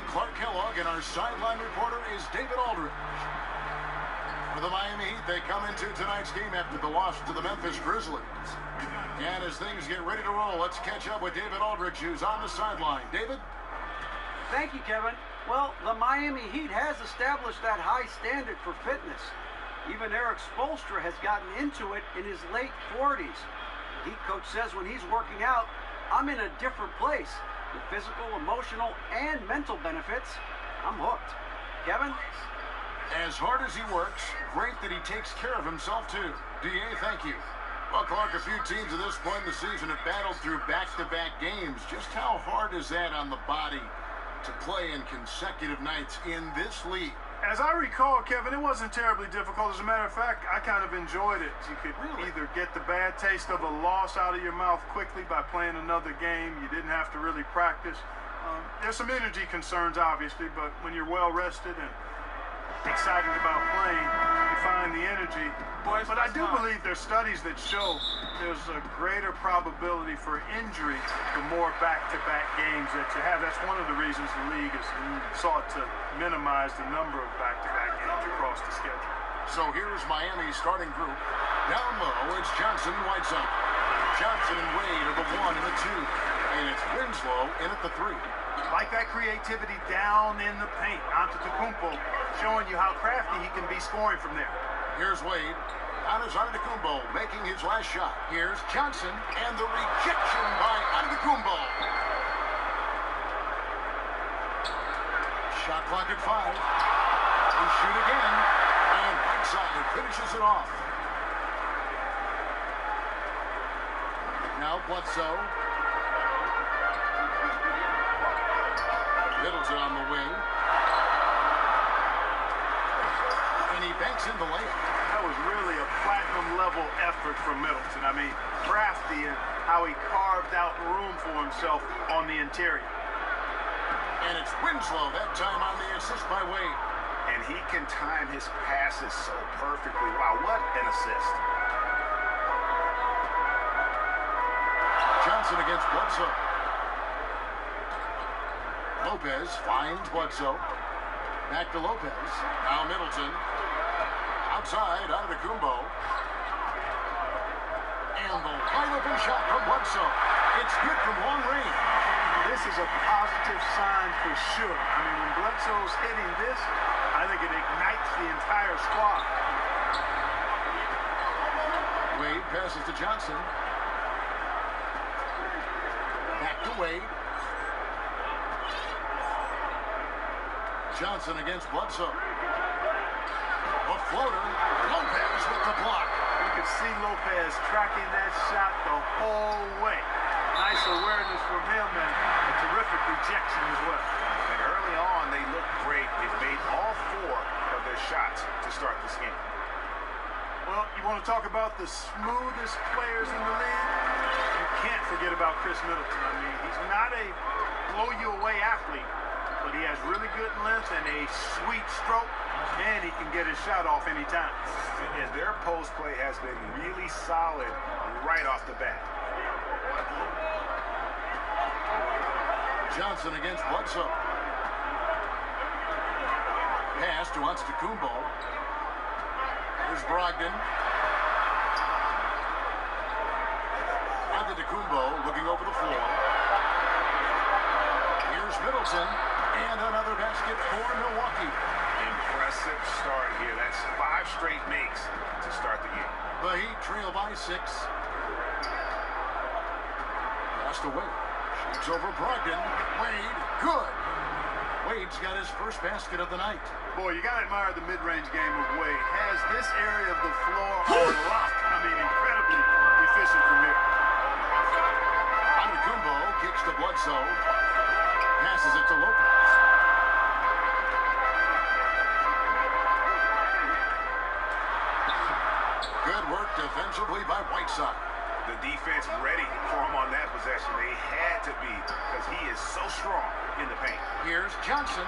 Clark Kellogg, and our sideline reporter is David Aldridge. For the Miami Heat, they come into tonight's game after the loss to the Memphis Grizzlies. And as things get ready to roll, let's catch up with David Aldridge, who's on the sideline. David? Thank you, Kevin. Well, the Miami Heat has established that high standard for fitness. Even Eric Spoelstra has gotten into it in his late 40s. The Heat coach says when he's working out, I'm in a different place. The physical, emotional, and mental benefits, I'm hooked. Kevin? As hard as he works, great that he takes care of himself, too. D.A., thank you. Well, Clark, a few teams at this point in the season have battled through back-to-back games. Just how hard is that on the body to play in consecutive nights in this league? As I recall, Kevin, it wasn't terribly difficult. As a matter of fact, I kind of enjoyed it. You could either get the bad taste of a loss out of your mouth quickly by playing another game. You didn't have to really practice. There's some energy concerns, obviously, but when you're well-rested and excited about playing, you find the energy. But I do believe there's studies that show there's a greater probability for injury the more back-to-back games that you have. That's one of the reasons the league has sought to minimize the number of back-to-back games across the schedule. So here's Miami's starting group. Down low, it's Johnson and Whiteside. Johnson and Wade are the 1 and the 2. And it's Winslow in at the 3. Like that creativity down in the paint. Antetokounmpo showing you how crafty he can be scoring from there. Here's Wade. Antetokounmpo making his last shot. Here's Johnson and the rejection by Antetokounmpo. Shot clock at 5. He shoot again. And Whiteside finishes it off. Now Bledsoe. Middleton on the wing. And he banks in the layup. That was really a platinum-level effort from Middleton. I mean, crafty in how he carved out room for himself on the interior. And it's Winslow that time on the assist by Wade. And he can time his passes so perfectly. Wow, what an assist. Johnson against Bledsoe. Lopez finds Bledsoe. Back to Lopez. Now Middleton. Outside, Antetokounmpo. And the wide open shot from Bledsoe. It's good from long range. This is a positive sign for sure. I mean, when Bledsoe's hitting this, I think it ignites the entire squad. Wade passes to Johnson. Back to Wade. Johnson against Bledsoe. A floater. Lopez with the block. You could see Lopez tracking that shot the whole way. Nice awareness from him and a terrific rejection as well. And early on, they looked great. They've made all 4 of their shots to start this game. Well, you want to talk about the smoothest players in the league? You can't forget about Chris Middleton. I mean, he's not a blow-you-away athlete, but he has really good length and a sweet stroke, and he can get his shot off anytime. And their post play has been really solid right off the bat. Johnson against Bledsoe. Pass to Antetokounmpo. Here's Brogdon. Antetokounmpo looking over the floor. Here's Middleton. And another basket for Milwaukee. Impressive start here. That's 5 straight makes to start the game. The Heat trail by 6. Pass to Wade. Shoots over Brogdon. Wade, good. Wade's got his first basket of the night. Boy, you got to admire the mid-range game of Wade. Has this area of the floor on lock. I mean, incredibly efficient from here. Antetokounmpo kicks to Bledsoe. Passes it to Lopez. Good work defensively by Whiteside. The defense ready for him on that possession. They had to be because he is so strong in the paint. Here's Johnson.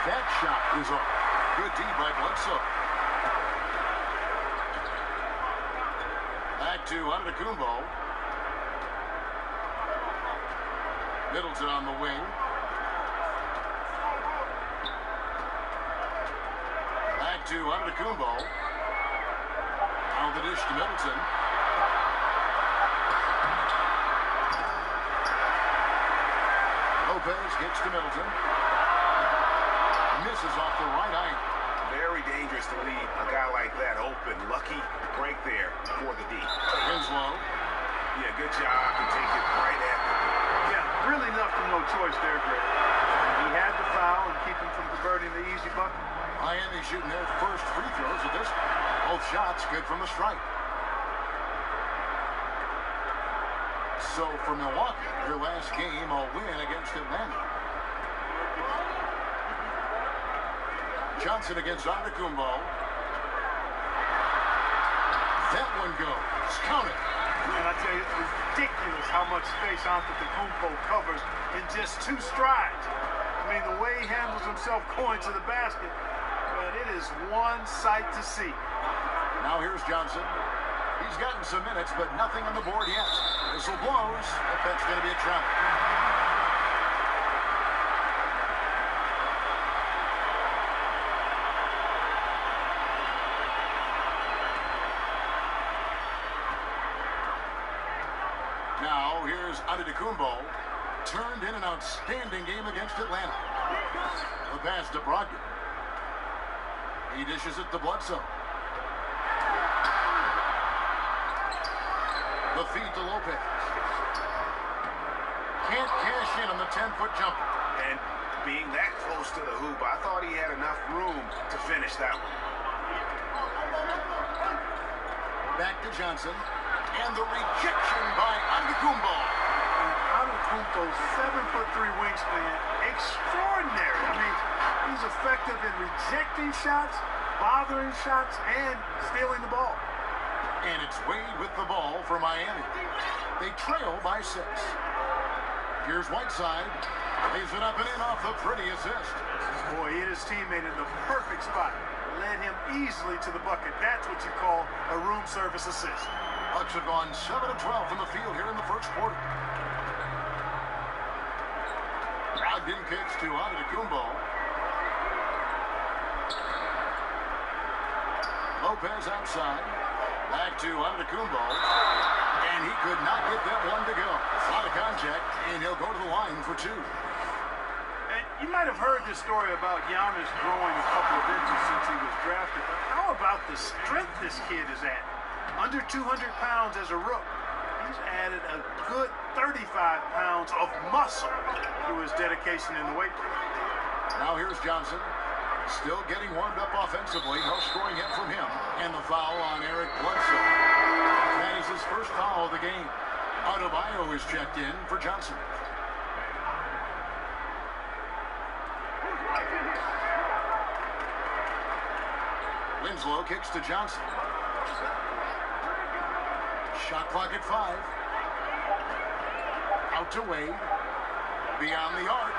That shot is off. Good D by Bledsoe. Back to Antetokounmpo. Middleton on the wing. Back to Antetokounmpo. Now the dish to Middleton. Lopez gets to Middleton. Misses off the right eye. Very dangerous to leave a guy like that open. Lucky break there for the D. Winslow. Yeah, good job to take it right at the goal. Yeah, really left him no choice there, Greg. He had the foul and keep him from converting the easy bucket. Miami shooting their first free throws at this. Both shots good from the strike. So for Milwaukee, their last game, a win against Atlanta. Johnson against Antetokounmpo. That one goes. Count it. And I tell you, it's ridiculous how much space Antetokounmpo covers in just 2 strides. I mean, the way he handles himself going to the basket, but it is one sight to see. Now here's Johnson. He's gotten some minutes, but nothing on the board yet. Whistle blows, but that's going to be a travel. Now here's Antetokounmpo. Turned in an outstanding game against Atlanta. The pass to Brogdon. He dishes it to Bledsoe. The feed to Lopez. Can't cash in on the 10-foot jumper. And being that close to the hoop, I thought he had enough room to finish that one. Back to Johnson. And the rejection by Antetokounmpo. Antetokounmpo's 7'3" wingspan, extraordinary. I mean, he's effective in rejecting shots, bothering shots, and stealing the ball. And it's Wade with the ball for Miami. They trail by 6. Here's Whiteside. Lays it up and in off the pretty assist. Boy, he hit his teammate in the perfect spot. Led him easily to the bucket. That's what you call a room service assist. Bucks have gone 7 of 12 from the field here in the first quarter. Brogdon kicks to Antetokounmpo. Lopez outside. Back to Antetokounmpo. And he could not get that one to go. A lot of contact, and he'll go to the line for 2. And you might have heard this story about Giannis growing a couple of inches since he was drafted. But how about the strength this kid is at? Under 200 pounds as a rook. He's added a good 35 pounds of muscle through his dedication in the weight room. Now here's Johnson. Still getting warmed up offensively. No scoring hit from him. And the foul on Eric Bledsoe. That is his first foul of the game. Adebayo is checked in for Johnson. Winslow kicks to Johnson. Shot clock at 5. Out to Wade. Beyond the arc.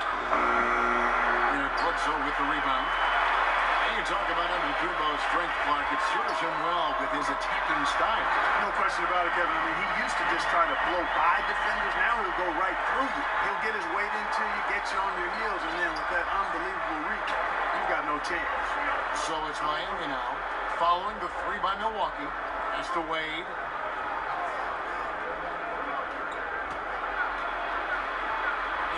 Eric Bledsoe with the rebound. And you talk about Antetokounmpo's strength, Clark. It serves him well with his attacking style. No question about it, Kevin. I mean, he used to just try to blow by defenders. Now he'll go right through you. He'll get his weight into you, get you on your heels, and then with that unbelievable reach, you got no chance. So it's Miami now, following the 3 by Milwaukee. That's to Wade.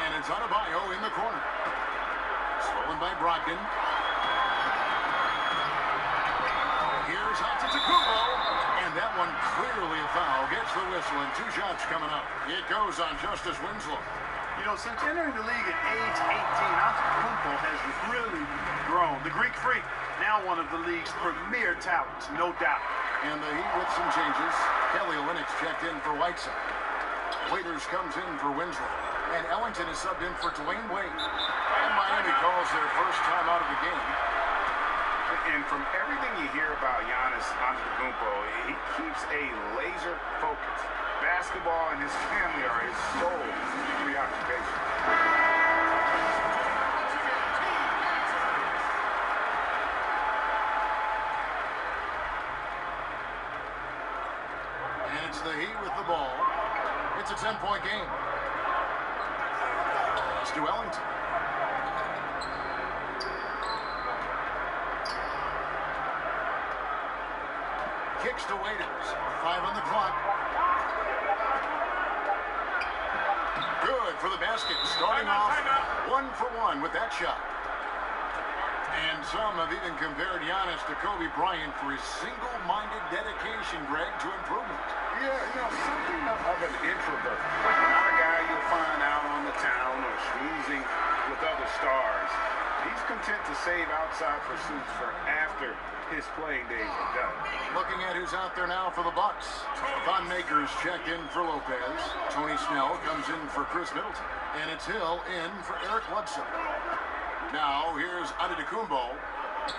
And it's Adebayo in the corner. Stolen by Brogdon. Here's Antetokounmpo. And that one clearly a foul. Gets the whistle and 2 shots coming up. It goes on Justice Winslow. You know, since entering the league at age 18, Antetokounmpo has really grown. The Greek Freak, now one of the league's premier talents, no doubt. And the Heat with some changes. Kelly Olynyk checked in for Whiteside. Waiters comes in for Winslow. And Ellington is subbed in for Dwayne Wade. And Miami calls their first time out of the game. And from everything you hear about Giannis Antetokounmpo, he keeps a laser focus. Basketball and his family are his sole preoccupation. And it's the Heat with the ball. It's a 10-point game. It's to Ellington. Kicks to Waiters. 5 on the clock. Good for the basket. Starting off 1 for 1 with that shot. And some have even compared Giannis to Kobe Bryant for his single-minded dedication, Greg, to improvement. Yeah, something of an introvert. Not a guy you'll find out on the town or schmoozing with other stars. He's content to save outside pursuits for after his playing days are done. Looking at who's out there now for the Bucks. Thon Maker's checked in for Lopez. Tony Snell comes in for Chris Middleton. And it's Hill in for Eric Bledsoe. Now, here's Antetokounmpo.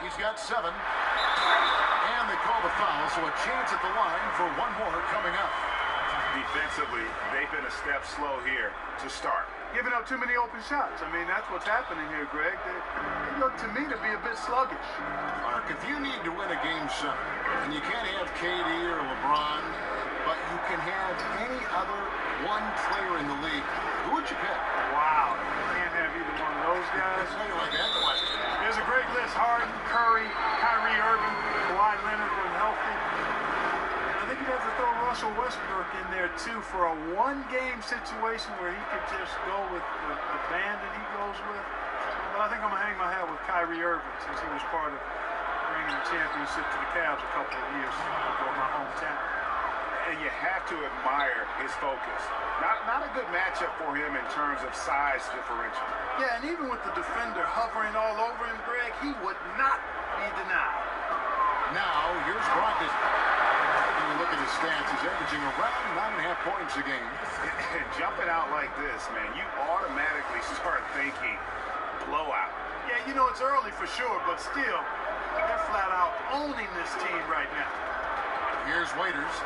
He's got 7. And they call the foul, so a chance at the line for one more coming up. Defensively, they've been a step slow here to start. Giving up too many open shots. I mean, that's what's happening here, Greg. They look to me to be a bit sluggish. Mark, if you need to win a game 7, and you can't have KD or LeBron, but you can have any other one player in the league, who would you pick? Wow. Can't have either one of those guys. I like that question. There's a great list. Harden, Curry, Kyrie Irving, Kawhi Leonard when healthy. And I think you'd have to throw Russell Westbrook in there, too, for a one-game situation where he could just go with the band that he goes with. But I think I'm going to hang my hat with Kyrie Irving since he was part of bringing the championship to the Cavs a couple of years ago in my hometown. And you have to admire his focus. Not a good matchup for him in terms of size differential. Yeah, and even with the defender hovering all over him, Greg, he would not be denied. Now, here's Brogdon. When you look at his stats, he's averaging around 9.5 points a game. Jumping out like this, man, you automatically start thinking blowout. Yeah, it's early for sure, but still, they're flat out owning this team right now. Here's Waiters.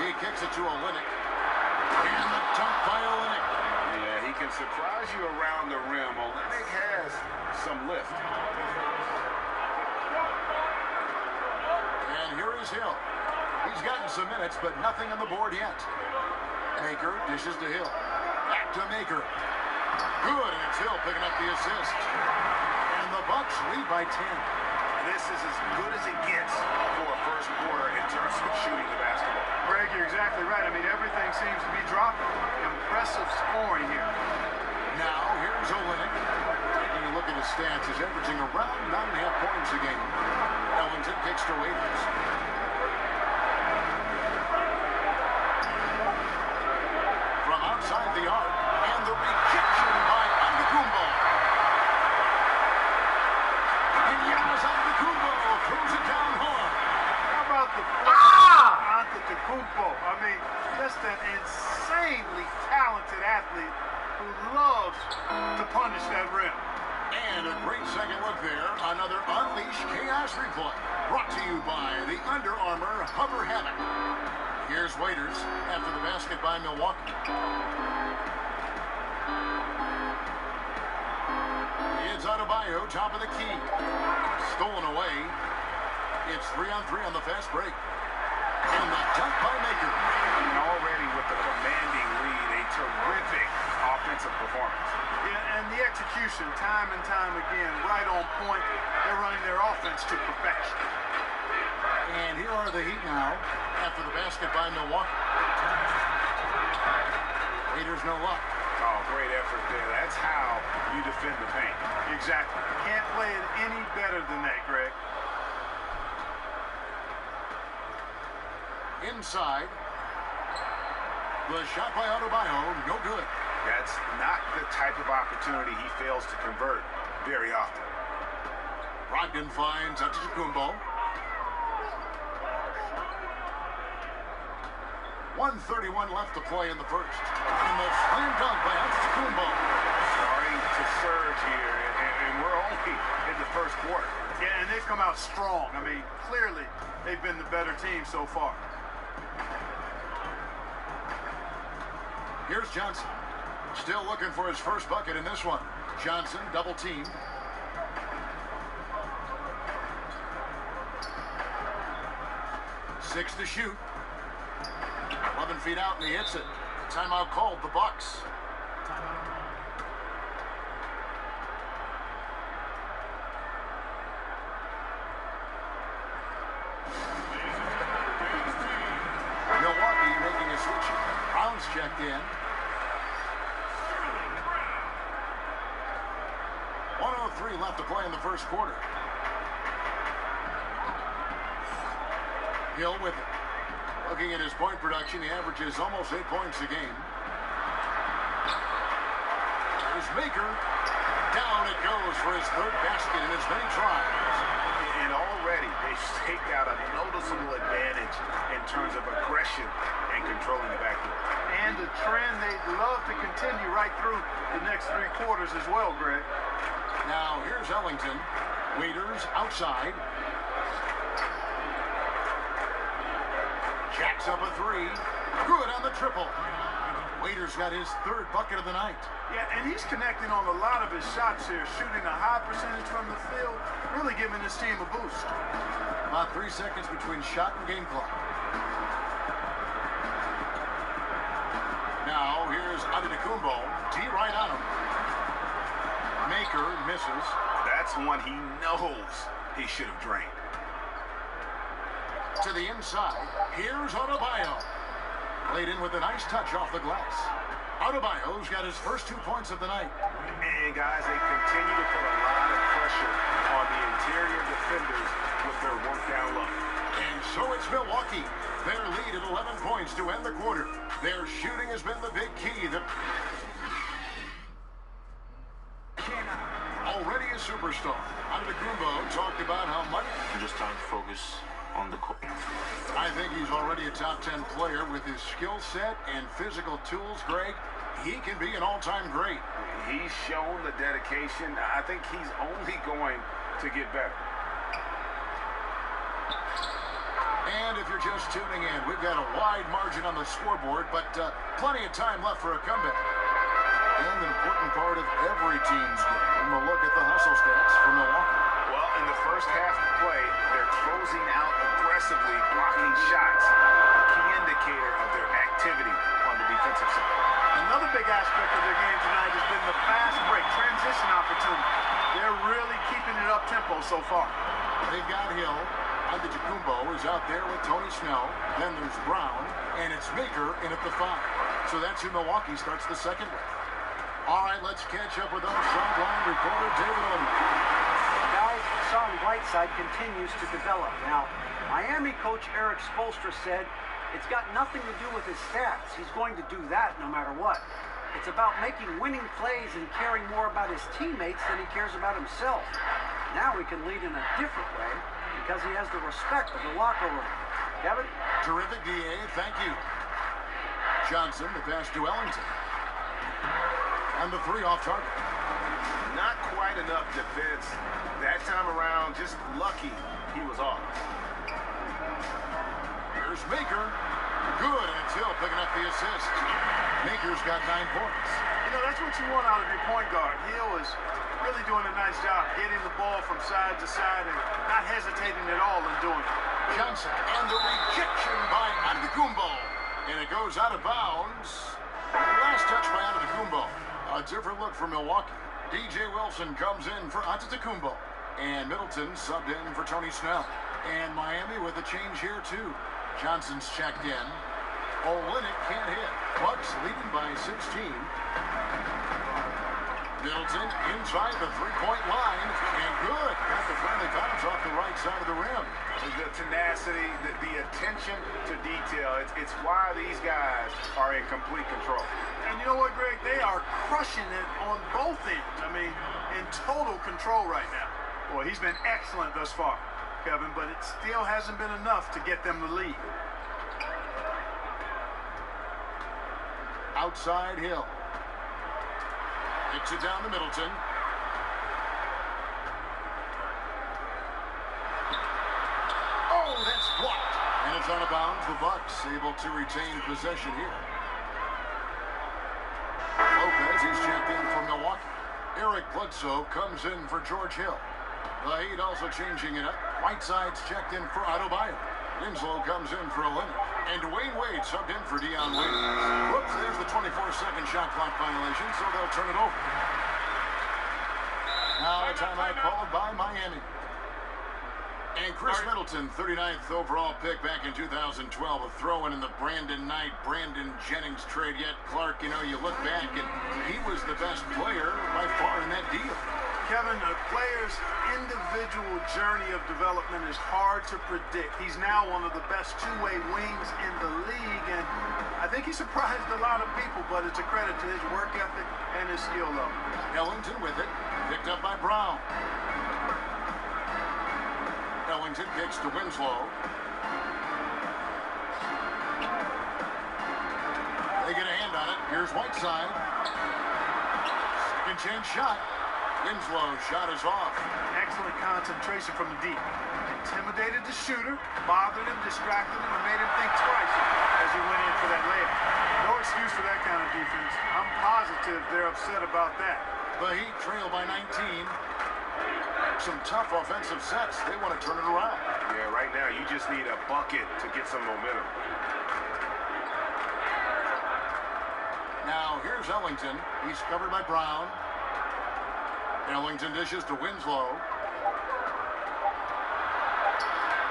He kicks it to Olynyk. And the dunk by Olynyk. Yeah, he can surprise you around the rim. Olynyk has some lift. And here is Hill. He's gotten some minutes, but nothing on the board yet. Maker dishes to Hill. Back to Maker. Good, and it's Hill picking up the assist. And the Bucks lead by 10. This is as good as it gets for a first quarter in terms of shooting the basketball. Greg, you're exactly right. I mean, everything seems to be dropping. Impressive scoring here. Now, here's Olynyk. Taking a look at his stats, he's averaging around 9.5 points a game. Ellington kicks to Waiters. From outside the arc, and the rejection by Antetokounmpo. And Giannis Antetokounmpo throws it down hard. How about the Antetokounmpo? I mean, just an insanely talented athlete who loves to punish that rim. And a great second look there. Another Unleash Chaos replay. Brought to you by the Under Armour Hover Hammock. Here's Waiters after the basket by Milwaukee. It's Adebayo, top of the key. Stolen away. It's 3-on-3 on the fast break. And the dunk by Maker. And already with the commanding lead, a terrific offensive performance. Yeah, and the execution, time and time again, right on point. They're running their offense to perfection. And here are the Heat now after the basket by Milwaukee. Waiters no luck. Oh, great effort there. That's how you defend the paint. Exactly. Can't play it any better than that, Greg. Inside. The shot by Adebayo, no good. That's not the type of opportunity he fails to convert very often. Brogdon finds Antetokounmpo. 1:31 left to play in the first. And the slam dunk by Antetokounmpo. Starting to surge here, and we're only in the first quarter. Yeah, and they've come out strong. I mean, clearly, they've been the better team so far. Here's Johnson. Still looking for his first bucket in this one. Johnson, double team. Six to shoot. 11 feet out, and he hits it. Timeout called, the Bucks. in. 1:03 left to play in the first quarter. Hill with it. Looking at his point production, he averages almost 8 points a game. There's Maker. Down it goes for his third basket in as many tries. And already they've staked out a noticeable advantage in terms of aggression and controlling the backcourt. And a trend they'd love to continue right through the next 3 quarters as well, Greg. Now here's Ellington. Waiters outside. Jacks up a three. Good on the triple. Waiters got his third bucket of the night. Yeah, and he's connecting on a lot of his shots here, shooting a high percentage from the field, really giving his team a boost. About 3 seconds between shot and game clock. Now here's Antetokounmpo. D right on him. Maker misses. That's one he knows he should have drained. To the inside. Here's Adebayo. Laid in with a nice touch off the glass. Adebayo's got his first 2 points of the night. And guys, they continue to put a lot of pressure on the interior defenders with their work down low. And so it's Milwaukee. Their lead at 11 points to end the quarter. Their shooting has been the big key. Already a superstar. Antetokounmpo talked about how much. Just time to focus on the court. I think he's already a top 10 player with his skill set and physical tools, Greg. He can be an all-time great. He's shown the dedication. I think he's only going to get better. And if you're just tuning in, we've got a wide margin on the scoreboard, but plenty of time left for a comeback. And an important part of every team's game, a look at the hustle stats for Milwaukee. Well, in the first half of play, they're closing out aggressively, blocking shots, a key indicator of their activity on the defensive side. Another big aspect of their game tonight has been the fast break, transition opportunity. They're really keeping it up-tempo so far. They've got Hill. Antetokounmpo is out there with Tony Snell. Then there's Brown, and it's Maker in at the 5. So that's who Milwaukee starts the second with. All right, let's catch up with our sideline reporter, David Oden. Guys, Hassan Whiteside continues to develop. Now, Miami coach Eric Spoelstra said it's got nothing to do with his stats. He's going to do that no matter what. It's about making winning plays and caring more about his teammates than he cares about himself. Now he can lead in a different way because he has the respect of the locker room. Kevin? Terrific, DA. Thank you. Johnson, the pass to Ellington. And the 3 off target. Not quite enough defense. That time around, just lucky he was off. Here's Maker. Good, and it's Hill picking up the assist. Maker's got 9 points. You know, that's what you want out of your point guard. Hill is really doing a nice job getting the ball from side to side and not hesitating at all in doing it. Johnson, and the rejection by Antetokounmpo. And it goes out of bounds. Last touch by Antetokounmpo. A different look for Milwaukee. DJ Wilson comes in for Antetokounmpo. And Middleton subbed in for Tony Snell. And Miami with a change here, too. Johnson's checked in. Olynyk can't hit. Bucks leading by 16. Middleton inside the three-point line. And good. Got the friendly bounce off the right side of the rim. The tenacity, the attention to detail. It's why these guys are in complete control. And you know what, Greg? They are crushing it on both ends. I mean, in total control right now. Boy, he's been excellent thus far, Kevin, but it still hasn't been enough to get them the lead. Outside Hill. Kicks it down to Middleton. Oh, that's blocked. And it's out of bounds. The Bucks able to retain possession here. Lopez is checked in for Milwaukee. Eric Bledsoe comes in for George Hill. The Heat also changing it up. Whiteside's checked in for Adebayo. Winslow comes in for Olynyk. And Dwayne Wade subbed in for Dion Waiters. Whoops, there's the 24-second shot clock violation, so they'll turn it over. Now a timeout called by Miami. And Chris Middleton, 39th overall pick back in 2012, a throw-in the Brandon Knight, Brandon Jennings trade. Yet, Clark, you know, you look back and he was the best player by far in that deal. Kevin, a player's individual journey of development is hard to predict. He's now one of the best two-way wings in the league, and I think he surprised a lot of people, but it's a credit to his work ethic and his skill level. Ellington with it, picked up by Brown. Ellington kicks to Winslow. They get a hand on it. Here's Whiteside. Second chance shot. Winslow's shot is off. Excellent concentration from the deep. Intimidated the shooter, bothered him, distracted him, and made him think twice as he went in for that layup. No excuse for that kind of defense. I'm positive they're upset about that. The Heat trail by 19. Some tough offensive sets. They want to turn it around. Yeah, right now you just need a bucket to get some momentum. Now here's Ellington. He's covered by Brown. Ellington dishes to Winslow.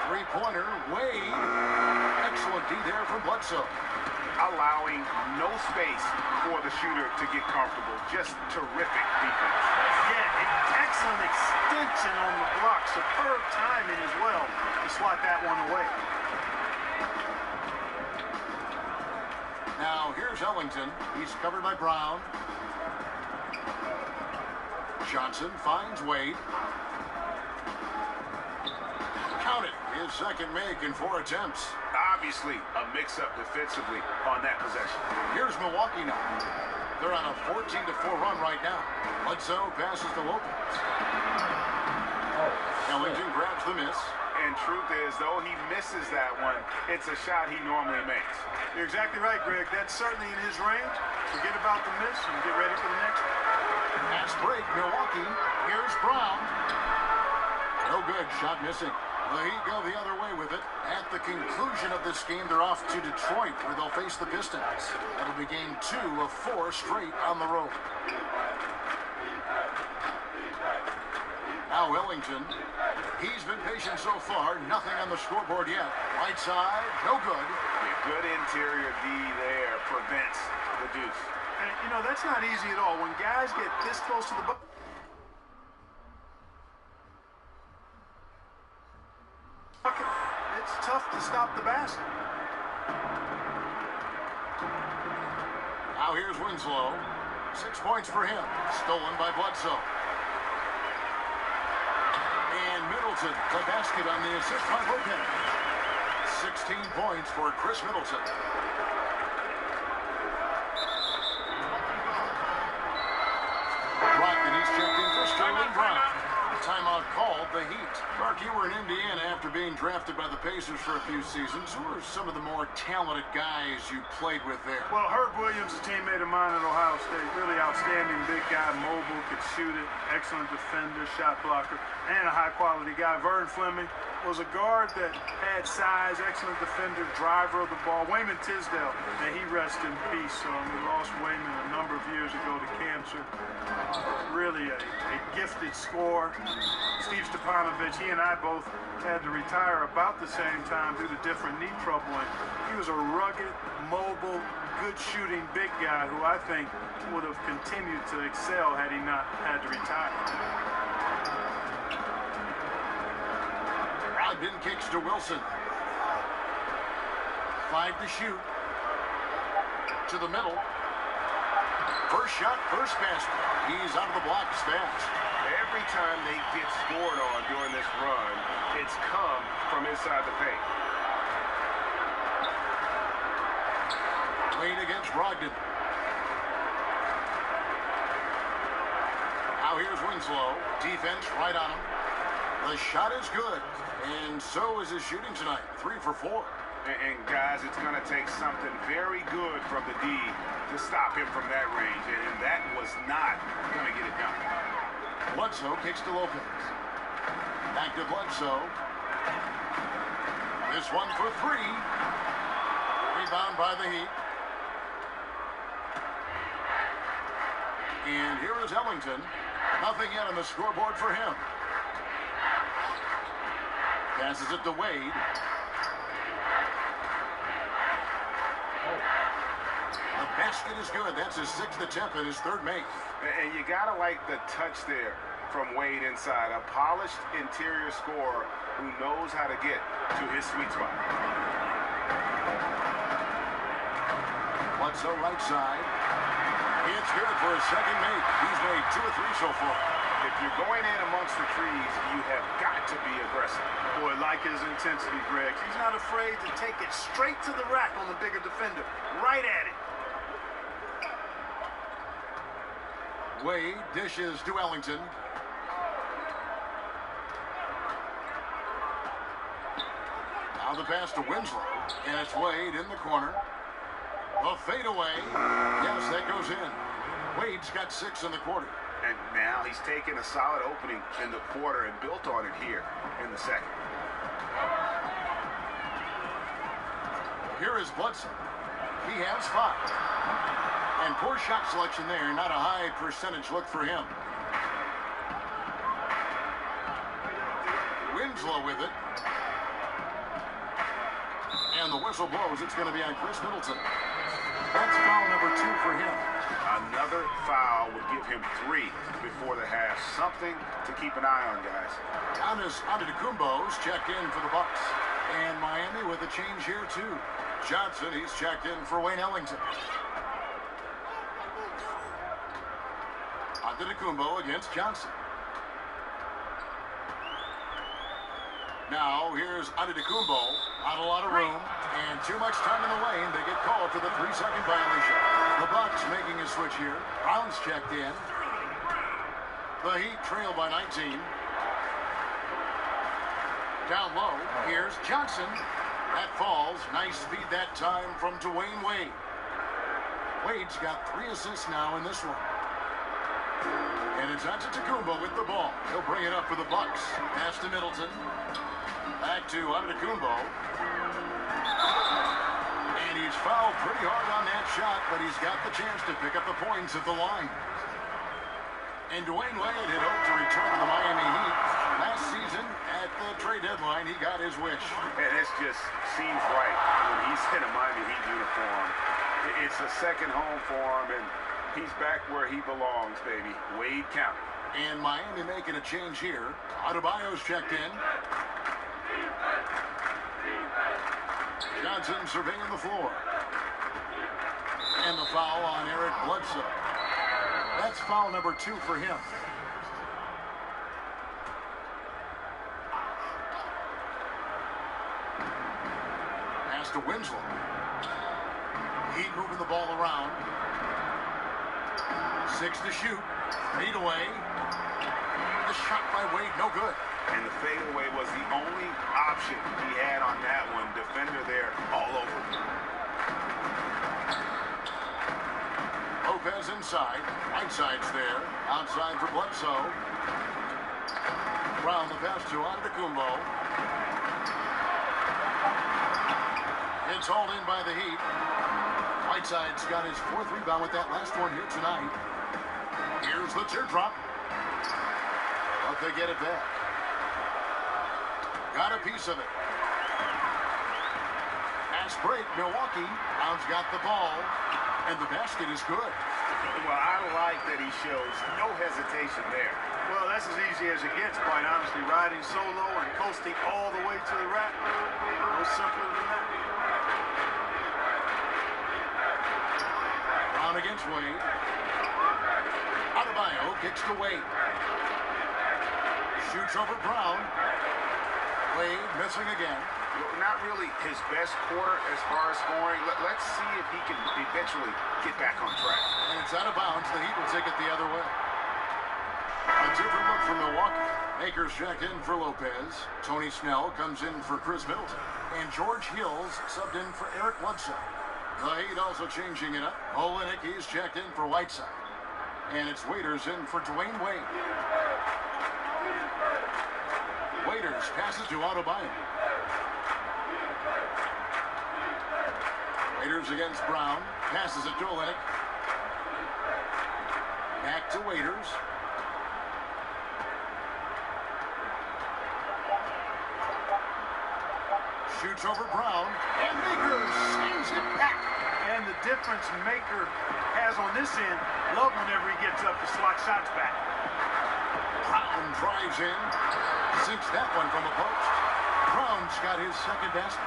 Three-pointer, Wade. Excellent D there from Bledsoe. Allowing no space for the shooter to get comfortable. Just terrific defense. Yeah, excellent extension on the block. Superb timing as well to swat that one away. Now here's Ellington. He's covered by Brown. Johnson finds Wade. Count it. His second make in 4 attempts. Obviously, a mix-up defensively on that possession. Here's Milwaukee now. They're on a 14-4 run right now. Bledsoe passes to Lopez. Ellington grabs the miss. And truth is, though he misses that one, it's a shot he normally makes. You're exactly right, Greg. That's certainly in his range. Forget about the miss and get ready for the next one. Pass break, Milwaukee. Here's Brown. No good. Shot missing. The Heat go the other way with it. At the conclusion of this game, they're off to Detroit, where they'll face the Pistons. That'll be game 2 of 4 straight on the road. Now Ellington. He's been patient so far. Nothing on the scoreboard yet. Right side, no good. Yeah, good interior D there prevents the deuce. And, you know, that's not easy at all. When guys get this close to the bucket, it's tough to stop the basket. Now here's Winslow. 6 points for him. Stolen by Bledsoe. And Middleton, the basket on the assist by Lopez. 16 points for Chris Middleton. Brogdon, he's checked in for Sterling Brown. Timeout called, the Heat. Mark, you were in Indiana after being drafted by the Pacers for a few seasons. Who are some of the more talented guys you played with there? Well, Herb Williams, a teammate of mine at Ohio State, really outstanding big guy, mobile, could shoot it, excellent defender, shot blocker, and a high-quality guy. Vern Fleming was a guard that had size, excellent defender, driver of the ball. Wayman Tisdale, may he rest in peace. We lost Wayman a number of years ago to cancer. Really a gifted scorer. Steve Stepanovich, he and I both had to retire about the same time due to different knee trouble. And he was a rugged, mobile, good shooting big guy who I think would have continued to excel had he not had to retire. Brogdon kicks to Wilson. 5 to shoot. To the middle. First shot, first basket. He's out of the blocks fast. Every time they get scored on during this run, it's come from inside the paint. Wade against Brogdon. Now here's Winslow. Defense right on him. The shot is good. And so is his shooting tonight. 3 for 4. And guys, it's going to take something very good from the D to stop him from that range. And that was not going to get it done. Bledsoe kicks to Lopez. Back to Bledsoe. This one for 3. Rebound by the Heat. And here is Ellington. Nothing yet on the scoreboard for him. Passes it to Wade. The basket is good. That's his 6th attempt and his 3rd make. And you got to like the touch there from Wade inside. A polished interior scorer who knows how to get to his sweet spot. Bledsoe right side. It's good for his 2nd make. He's made 2 or 3 so far. If you're going in amongst the trees, you have got to be aggressive. Boy, like his intensity, Greg. He's not afraid to take it straight to the rack on the bigger defender. Right at it. Wade dishes to Ellington. Now the pass to Winslow. And it's Wade in the corner. The fadeaway. Yes, that goes in. Wade's got 6 in the quarter. And now he's taken a solid opening in the quarter and built on it here in the 2nd. Here is Bledsoe. He has 5. And poor shot selection there. Not a high percentage look for him. Winslow with it. And the whistle blows. It's going to be on Chris Middleton. That's foul number 2 for him. Another foul would give him 3 before the half. Something to keep an eye on, guys. Giannis Antetokounmpo's checked in for the Bucks. And Miami with a change here, too. Johnson, he's checked in for Wayne Ellington. Antetokounmpo against Johnson. Now, here's Antetokounmpo. Not a lot of room. And too much time in the lane. They get called for the 3-second violation. The Bucks making a switch here. Brown's checked in. The Heat trail by 19. Down low, here's Johnson. That falls. Nice speed that time from Dwayne Wade. Wade's got 3 assists now in this one. And it's Antetokounmpo with the ball. He'll bring it up for the Bucks. Pass to Middleton. Back to Antetokounmpo. And he's fouled pretty hard on that shot, but he's got the chance to pick up the points at the line. And Dwayne Wade had hoped to return to the Miami Heat. Last season, at the trade deadline, he got his wish. And this just seems right when he's in a Miami Heat uniform. It's a second home for him, and he's back where he belongs, baby. Wade County. And Miami making a change here. Adebayo's checked in. Johnson surveying the floor. And the foul on Eric Bledsoe. That's foul number 2 for him. Pass to Winslow. Heat moving the ball around. 6 to shoot. Fade away. The shot by Wade, no good. And the fadeaway was the only option he had on that one. Defender there all over. Lopez inside. Whiteside's there. Outside for Bledsoe. Brown the pass to Antetokounmpo. It's hauled in by the Heat. Whiteside's got his 4th rebound with that last one here tonight. Here's the teardrop. But they get it back. Got a piece of it. Pass break, Milwaukee. Brown's got the ball. And the basket is good. Well, I like that he shows no hesitation there. Well, that's as easy as it gets, quite honestly. Riding solo and coasting all the way to the rack. No simpler than that. Brown against Wade. Adebayo kicks to Wade. Shoots over Brown. Wade missing again. Not really his best quarter as far as scoring. Let's see if he can eventually get back on track. And it's out of bounds. The Heat will take it the other way. A different look from Milwaukee. Akers checked in for Lopez. Tony Snell comes in for Chris Middleton. And George Hills subbed in for Eric Bledsoe. The Heat also changing it up. Olenek, he's checked in for Whiteside. And it's Waiters in for Dwayne Wade. Waiters passes to Adebayo. Waiters against Brown. Passes it to Olenek. Back to Waiters. Shoots over Brown, and Maker sends it back. And the difference Maker has on this end, love whenever he gets up to slot shots back. Brown drives in, sinks that one from the post. Brown's got his second basket.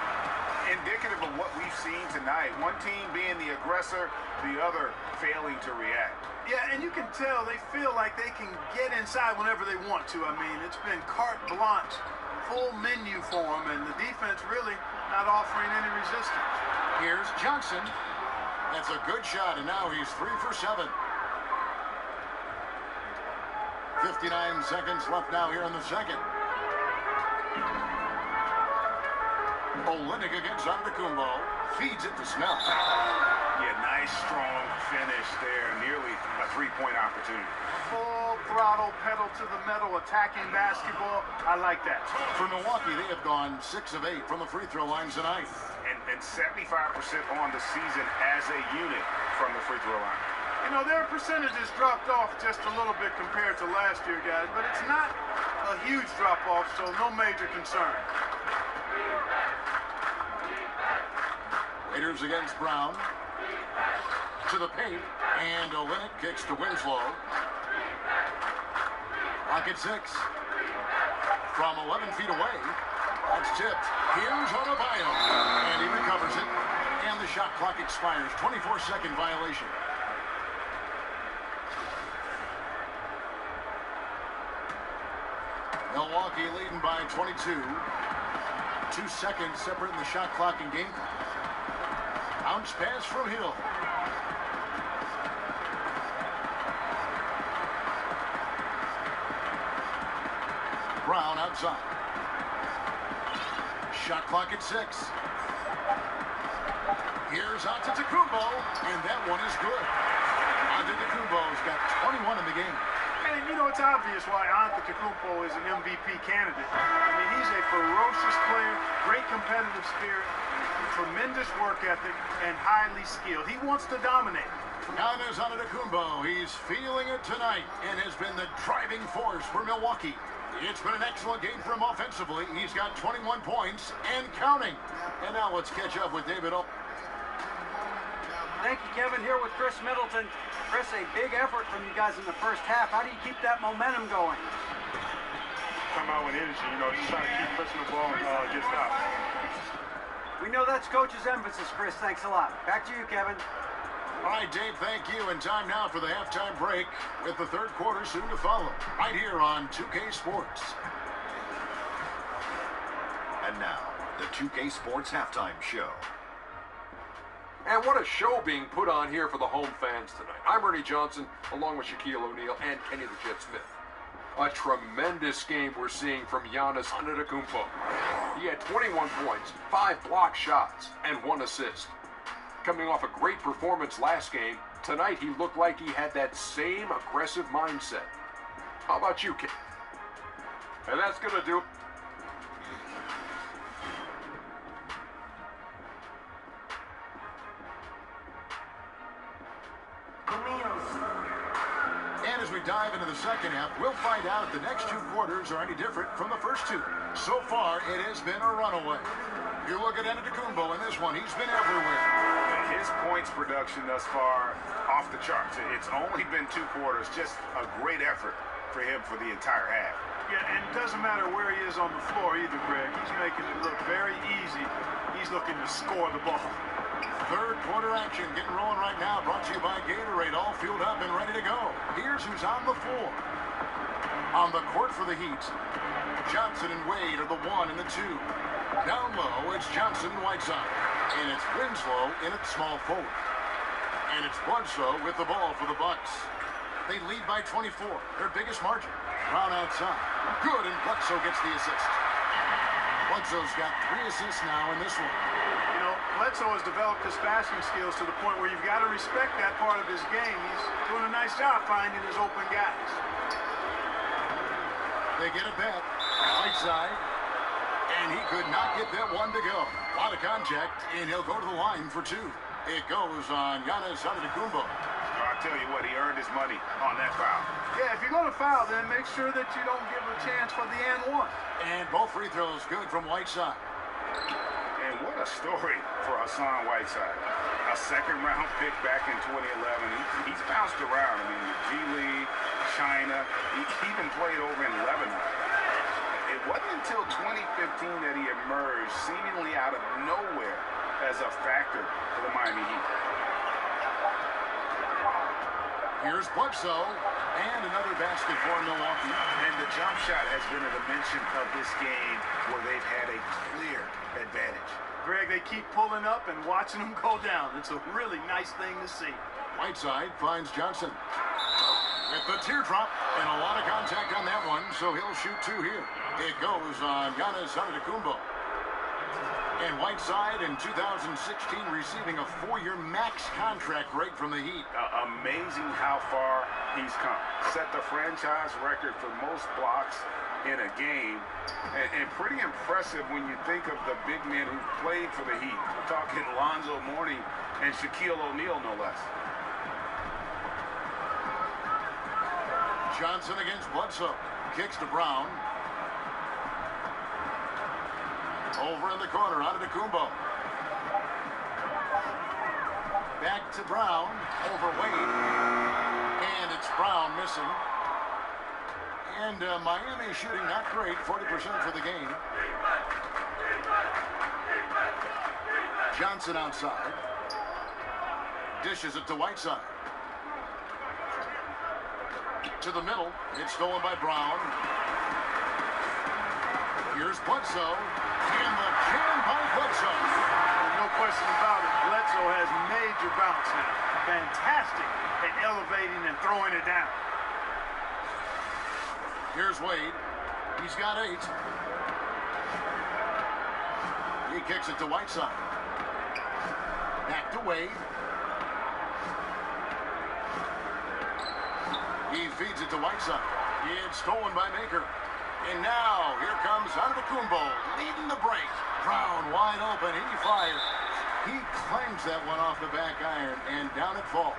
Indicative of what we've seen tonight. One team being the aggressor, the other failing to react. Yeah, and you can tell they feel like they can get inside whenever they want to. I mean, it's been carte blanche, full menu for them, and the defense really not offering any resistance. Here's Johnson. That's a good shot, and now he's 3 for 7. 59 seconds left now here in the second. Olenek against Antetokounmpo. Feeds it to Snell. Yeah, nice, strong finish there. Nearly a three-point opportunity. Full throttle, pedal to the metal, attacking basketball. I like that. For Milwaukee, they have gone 6 of 8 from the free throw line tonight. And 75% on the season as a unit from the free throw line. You know, their percentages dropped off just a little bit compared to last year, guys, but it's not a huge drop-off, so no major concern. Raiders against Brown. To the paint, and Olenek kicks to Winslow. Rocket 6. From 11 feet away. That's tipped. Here's Adebayo. And he recovers it. And the shot clock expires. 24-second violation. Milwaukee leading by 22. 2 seconds separating the shot clock and game clock. Bounce pass from Hill. Brown outside. Shot clock at 6. Here's Antetokounmpo, and that one is good. Antetokounmpo's got 21 in the game. And, you know, it's obvious why Antetokounmpo is an MVP candidate. I mean, he's a ferocious player, great competitive spirit, tremendous work ethic, and highly skilled. He wants to dominate. Giannis Antetokounmpo, he's feeling it tonight and has been the driving force for Milwaukee. It's been an excellent game for him offensively. He's got 21 points and counting. And now let's catch up with David. Thank you, Kevin. Here with Chris Middleton. Chris, a big effort from you guys in the first half. How do you keep that momentum going? Come out with energy, you know, just trying to keep pushing the ball and get stopped. We know that's Coach's emphasis, Chris. Thanks a lot. Back to you, Kevin. All right, Dave, thank you. And time now for the halftime break with the third quarter soon to follow. Right here on 2K Sports. And now, the 2K Sports Halftime Show. And what a show being put on here for the home fans tonight. I'm Ernie Johnson, along with Shaquille O'Neal and Kenny the Jet Smith. A tremendous game we're seeing from Giannis Antetokounmpo. He had 21 points, 5 block shots, and 1 assist. Coming off a great performance last game, tonight he looked like he had that same aggressive mindset. How about you, Ken? And that's going to do it. And as we dive into the second half, we'll find out if the next 2 quarters are any different from the first 2. So far, it has been a runaway. You look at Antetokounmpo in this one, he's been everywhere. His points production thus far, off the charts. It's only been 2 quarters, just a great effort for him for the entire half. Yeah, and it doesn't matter where he is on the floor either, Greg. He's making it look very easy. He's looking to score the ball. Third quarter action getting rolling right now, brought to you by Gatorade, all fueled up and ready to go. Here's who's on the floor. On the court for the Heat, Johnson and Wade are the 1 and the 2. Down low, it's Johnson and Whiteside. And it's Winslow in at small forward. And it's Bledsoe with the ball for the Bucks. They lead by 24, their biggest margin. Brown outside. Good, and Bledsoe gets the assist. Bledsoe's got 3 assists now in this one. You know, Bledsoe has developed his passing skills to the point where you've got to respect that part of his game. He's doing a nice job finding his open guys. They get it back. Whiteside. And he could not get that one to go. A lot of contact, and he'll go to the line for 2. It goes on Giannis Antetokounmpo. I'll tell you what, he earned his money on that foul. Yeah, if you're going to foul, then make sure that you don't give a chance for the and 1. And both free throws good from Whiteside. And what a story for Hassan Whiteside. A second-round pick back in 2011. He's bounced around. I mean, the G League, China. He even played over in Lebanon. It wasn't until 2015 that he emerged seemingly out of nowhere as a factor for the Miami Heat. Here's Bledsoe, and another basket for Milwaukee. And the jump shot has been a dimension of this game where they've had a clear advantage. Greg, they keep pulling up and watching them go down. It's a really nice thing to see. Whiteside finds Johnson with the teardrop, and a lot of contact on that one, so he'll shoot two here. It goes on Giannis Antetokounmpo. And Whiteside in 2016 receiving a 4-year max contract rate from the Heat. Amazing how far he's come. Set the franchise record for most blocks in a game. And pretty impressive when you think of the big men who played for the Heat. We're talking Lonzo Mourning and Shaquille O'Neal, no less. Johnson against Bledsoe. Kicks to Brown. Over in the corner, Antetokounmpo. Back to Brown, over Wade. And it's Brown missing. And Miami shooting not great, 40% for the game. Johnson outside. Dishes it to Whiteside. To the middle, it's stolen by Brown. Here's Bledsoe. And the jam by Bledsoe. No question about it. Bledsoe has major bounce now. Fantastic at elevating and throwing it down. Here's Wade. He's got 8. He kicks it to Whiteside. Back to Wade. He feeds it to Whiteside. It's stolen by Maker. And now, here comes Antetokounmpo leading the break. Brown wide open. He fires. He clangs that one off the back iron, and down it falls.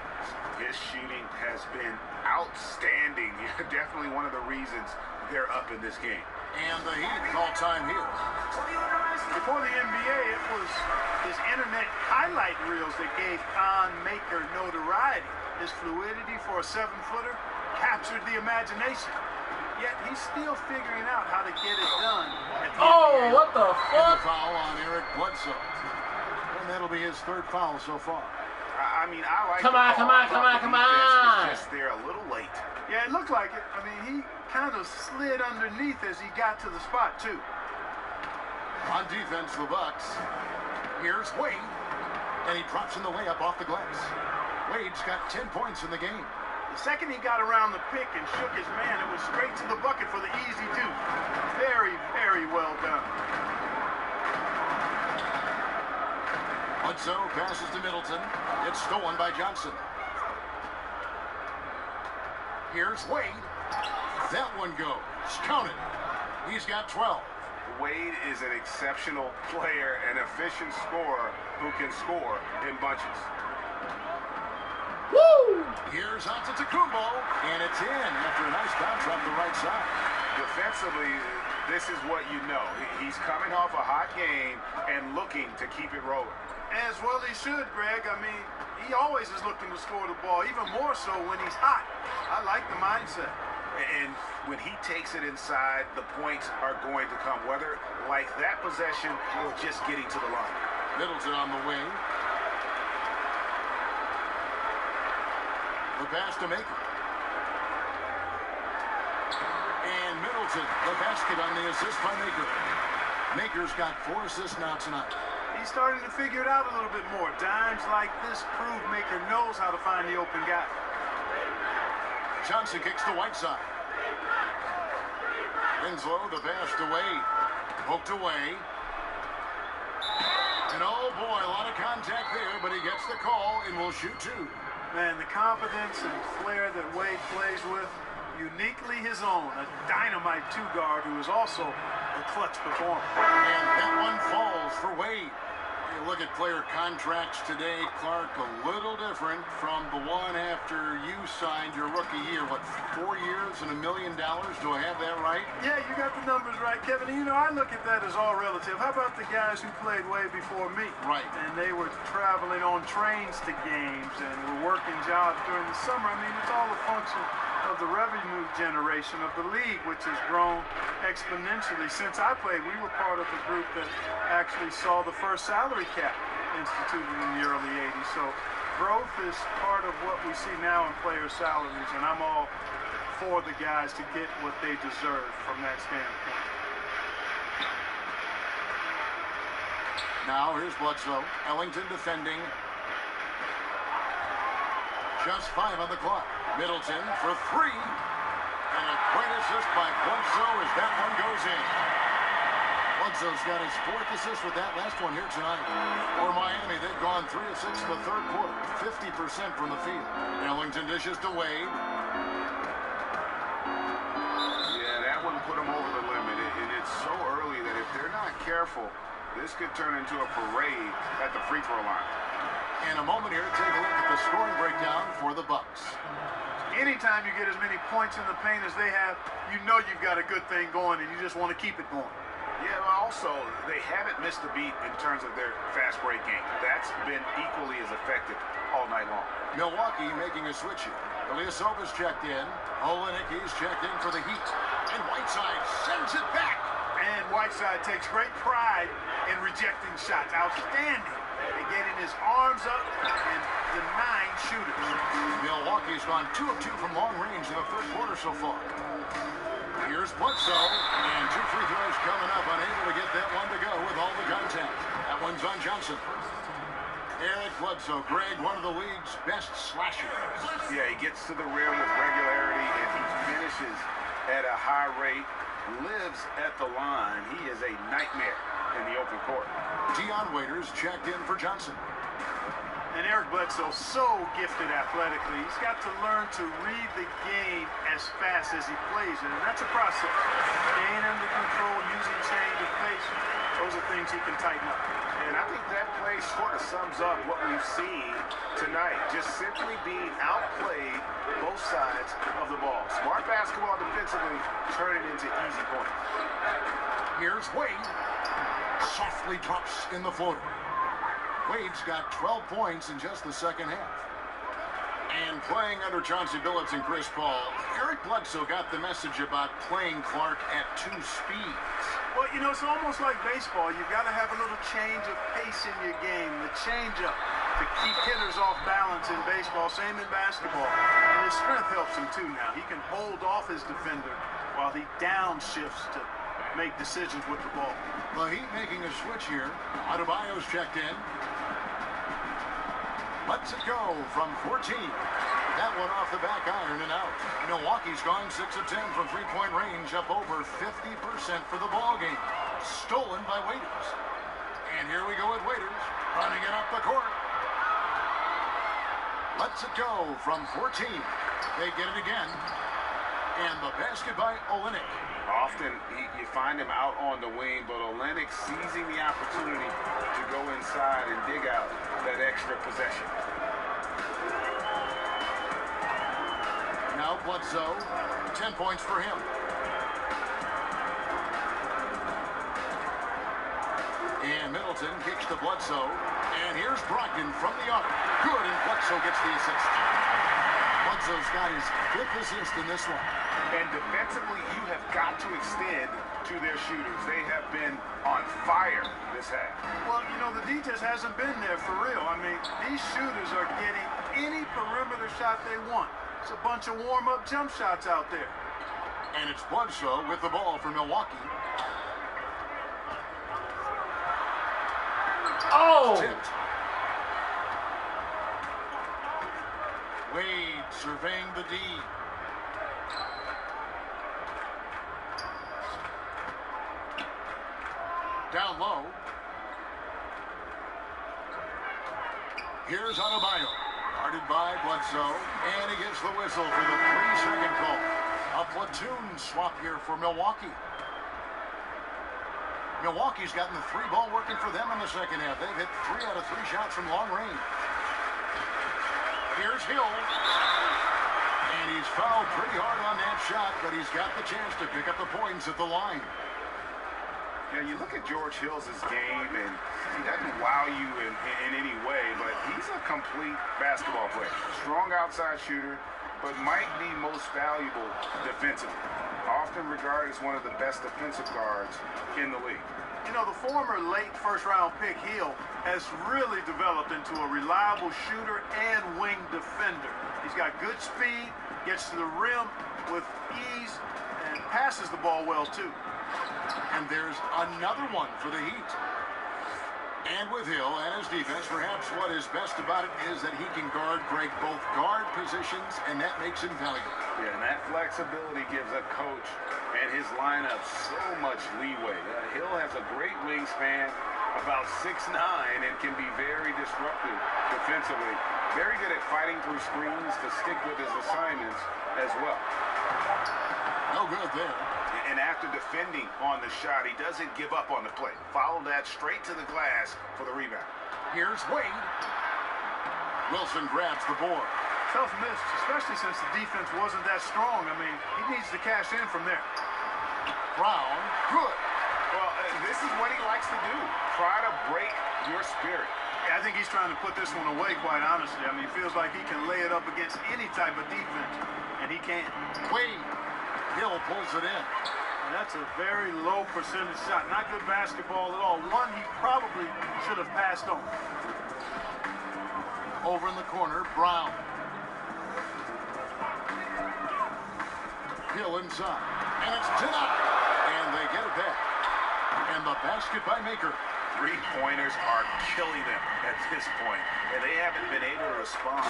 His shooting has been outstanding. Definitely one of the reasons they're up in this game. And the Heat all-time here. Before the NBA, it was his internet highlight reels that gave Thon Maker notoriety. His fluidity for a 7-footer captured the imagination. Yet he's still figuring out how to get it done. Oh, what the And fuck? the foul on Eric Bledsoe. And that'll be his 3rd foul so far. I mean, I like Come the on, call. come on, I come thought on, the come defense on. was just there a little late. Yeah, it looked like it. I mean, he kind of slid underneath as he got to the spot, too. On defense, the Bucks. Here's Wade. And he drops in the layup off the glass. Wade's got 10 points in the game. The second he got around the pick and shook his man, it was straight to the bucket for the easy 2. Very, very well done. Bledsoe passes to Middleton. It's stolen by Johnson. Here's Wade. That one goes. Counted. He's got 12. Wade is an exceptional player, an efficient scorer who can score in bunches. Woo! Here's Antetokounmpo, and it's in after a nice bounce off the right side. Defensively, this is what you know. He's coming off a hot game and looking to keep it rolling. As well he should, Greg. I mean, he always is looking to score the ball, even more so when he's hot. I like the mindset. And when he takes it inside, the points are going to come, whether like that possession or just getting to the line. Middleton on the wing. The pass to Maker. And Middleton, the basket on the assist by Maker. Maker's got 4 assists now tonight. He's starting to figure it out a little bit more. Dimes like this prove Maker knows how to find the open guy. Johnson kicks to Whiteside. Winslow, the pass to Wade. Poked away. And oh boy, a lot of contact there, but he gets the call and will shoot 2. Man, the confidence and flair that Wade plays with, uniquely his own. A dynamite 2-guard who is also a clutch performer. And that one falls for Wade. You look at player contracts today, Clark, a little different from the one after you signed your rookie year. What, 4 years and $1 million? Do I have that right? Yeah, you got the numbers right, Kevin. And, I look at that as all relative. How about the guys who played way before me? Right. And they were traveling on trains to games and were working jobs during the summer. I mean, it's all a function of the revenue generation of the league, which has grown exponentially. Since I played, we were part of a group that actually saw the first salary cap instituted in the early 80s. So growth is part of what we see now in player salaries, and I'm all for the guys to get what they deserve from that standpoint. Now here's Bledsoe. Ellington defending. Just 5 on the clock. Middleton for 3. And a great assist by Bledsoe as that one goes in. Bledsoe's got his 4th assist with that last one here tonight. For Miami, they've gone 3 of 6 in the 3rd quarter. 50% from the field. Ellington dishes to Wade. Yeah, that one put them over the limit. And it's so early that if they're not careful, this could turn into a parade at the free throw line. In a moment here, take a look at the scoring breakdown for the Bucks. Anytime you get as many points in the paint as they have, you know you've got a good thing going, and you just want to keep it going. Yeah, but also, they haven't missed a beat in terms of their fast break game. That's been equally as effective all night long. Milwaukee making a switch here. Ilyasova's checked in. Olenek, he's checked in for the Heat. And Whiteside sends it back. And Whiteside takes great pride in rejecting shots. Outstanding. And getting his arms up and denying shooters. Milwaukee's gone 2 of 2 from long range in the 3rd quarter so far. Here's Bledsoe, and 2 free throws coming up, unable to get that one to go with all the contact. That one's on Johnson. Eric Bledsoe, Greg, one of the league's best slashers. Yeah, he gets to the rim with regularity, and he finishes at a high rate, lives at the line. He is a nightmare in the open court. Dion Waiters checked in for Johnson. And Eric Bledsoe, so gifted athletically. He's got to learn to read the game as fast as he plays it, and that's a process. Staying under control, using change of pace, those are things he can tighten up. And I think that play sort of sums up what we've seen tonight. Just simply being outplayed both sides of the ball. Smart basketball defensively, turning into easy points. Here's Wade. Softly drops in the floater. Wade's got 12 points in just the 2nd half. And playing under Chauncey Billups and Chris Paul, Eric Bledsoe got the message about playing Clark at 2 speeds. Well, it's almost like baseball. You've got to have a little change of pace in your game, the change-up to keep hitters off balance in baseball, same in basketball. And his strength helps him, too, now. He can hold off his defender while he downshifts to make decisions with the ball. The Heat making a switch here. Adebayo's checked in. Lets it go from 14. That one off the back iron and out. Milwaukee's gone 6 of 10 from 3-point range, up over 50% for the ball game. Stolen by Waiters. And here we go with Waiters, running it up the court. Lets it go from 14. They get it again. And the basket by Olenek. Often you find him out on the wing, but Olenek seizing the opportunity to go inside and dig out that extra possession. Now Bledsoe, 10 points for him. And Middleton kicks to Bledsoe. And here's Brogdon from the arc. Good, and Bledsoe gets the assist. Bledsoe's got his 5th assist in this one. And defensively, you have got to extend to their shooters. They have been on fire this half. Well, the D just hasn't been there for real. I mean, these shooters are getting any perimeter shot they want. It's a bunch of warm-up jump shots out there. And it's Bledsoe with the ball for Milwaukee. Oh! Tipped. Wade surveying the D. Down low. Here's Adebayo. Guarded by Bledsoe. And he gets the whistle for the 3-second call. A platoon swap here for Milwaukee. Milwaukee's gotten the 3-ball working for them in the second half. They've hit 3 out of 3 shots from long range. Here's Hill. And he's fouled pretty hard on that shot, but he's got the chance to pick up the points at the line. Yeah, you look at George Hill's game, and he doesn't wow you in any way, but he's a complete basketball player. Strong outside shooter, but might be most valuable defensively. Often regarded as one of the best defensive guards in the league. You know, the former late first-round pick Hill has really developed into a reliable shooter and wing defender. He's got good speed, gets to the rim with ease, and passes the ball well, too. And there's another one for the Heat. And with Hill and his defense, perhaps what is best about it is that he can guard both guard positions, and that makes him valuable. Yeah, and that flexibility gives a coach and his lineup so much leeway. Hill has a great wingspan, about 6'9", and can be very disruptive defensively. Very good at fighting through screens to stick with his assignments as well. No good there. And after defending on the shot, he doesn't give up on the play. Follow that straight to the glass for the rebound. Here's Wade. Wilson grabs the board. Tough miss, especially since the defense wasn't that strong. I mean, he needs to cash in from there. Brown, good. Well, this is what he likes to do. Try to break your spirit. Yeah, I think he's trying to put this one away, quite honestly. I mean, he feels like he can lay it up against any type of defense, and he can't. Wade. Hill pulls it in. And that's a very low percentage shot. Not good basketball at all. One he probably should have passed on. Over in the corner, Brown. Hill inside. And it's denied. And they get it back. And the basket by Maker. Three-pointers are killing them at this point, and they haven't been able to respond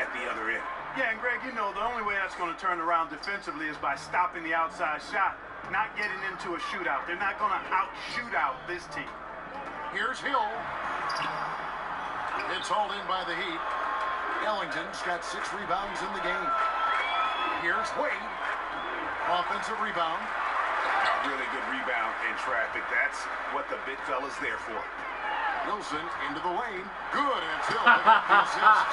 at the other end. Yeah, and Greg, you know, the only way that's going to turn around defensively is by stopping the outside shot, not getting into a shootout. They're not going to out-shoot out this team. Here's Hill. It's hauled in by the Heat. Ellington's got 6 rebounds in the game. Here's Wade. Offensive rebound. A really good rebound in traffic. That's what the big fella's there for. Wilson into the lane. Good, and it's Hill picking up the assist.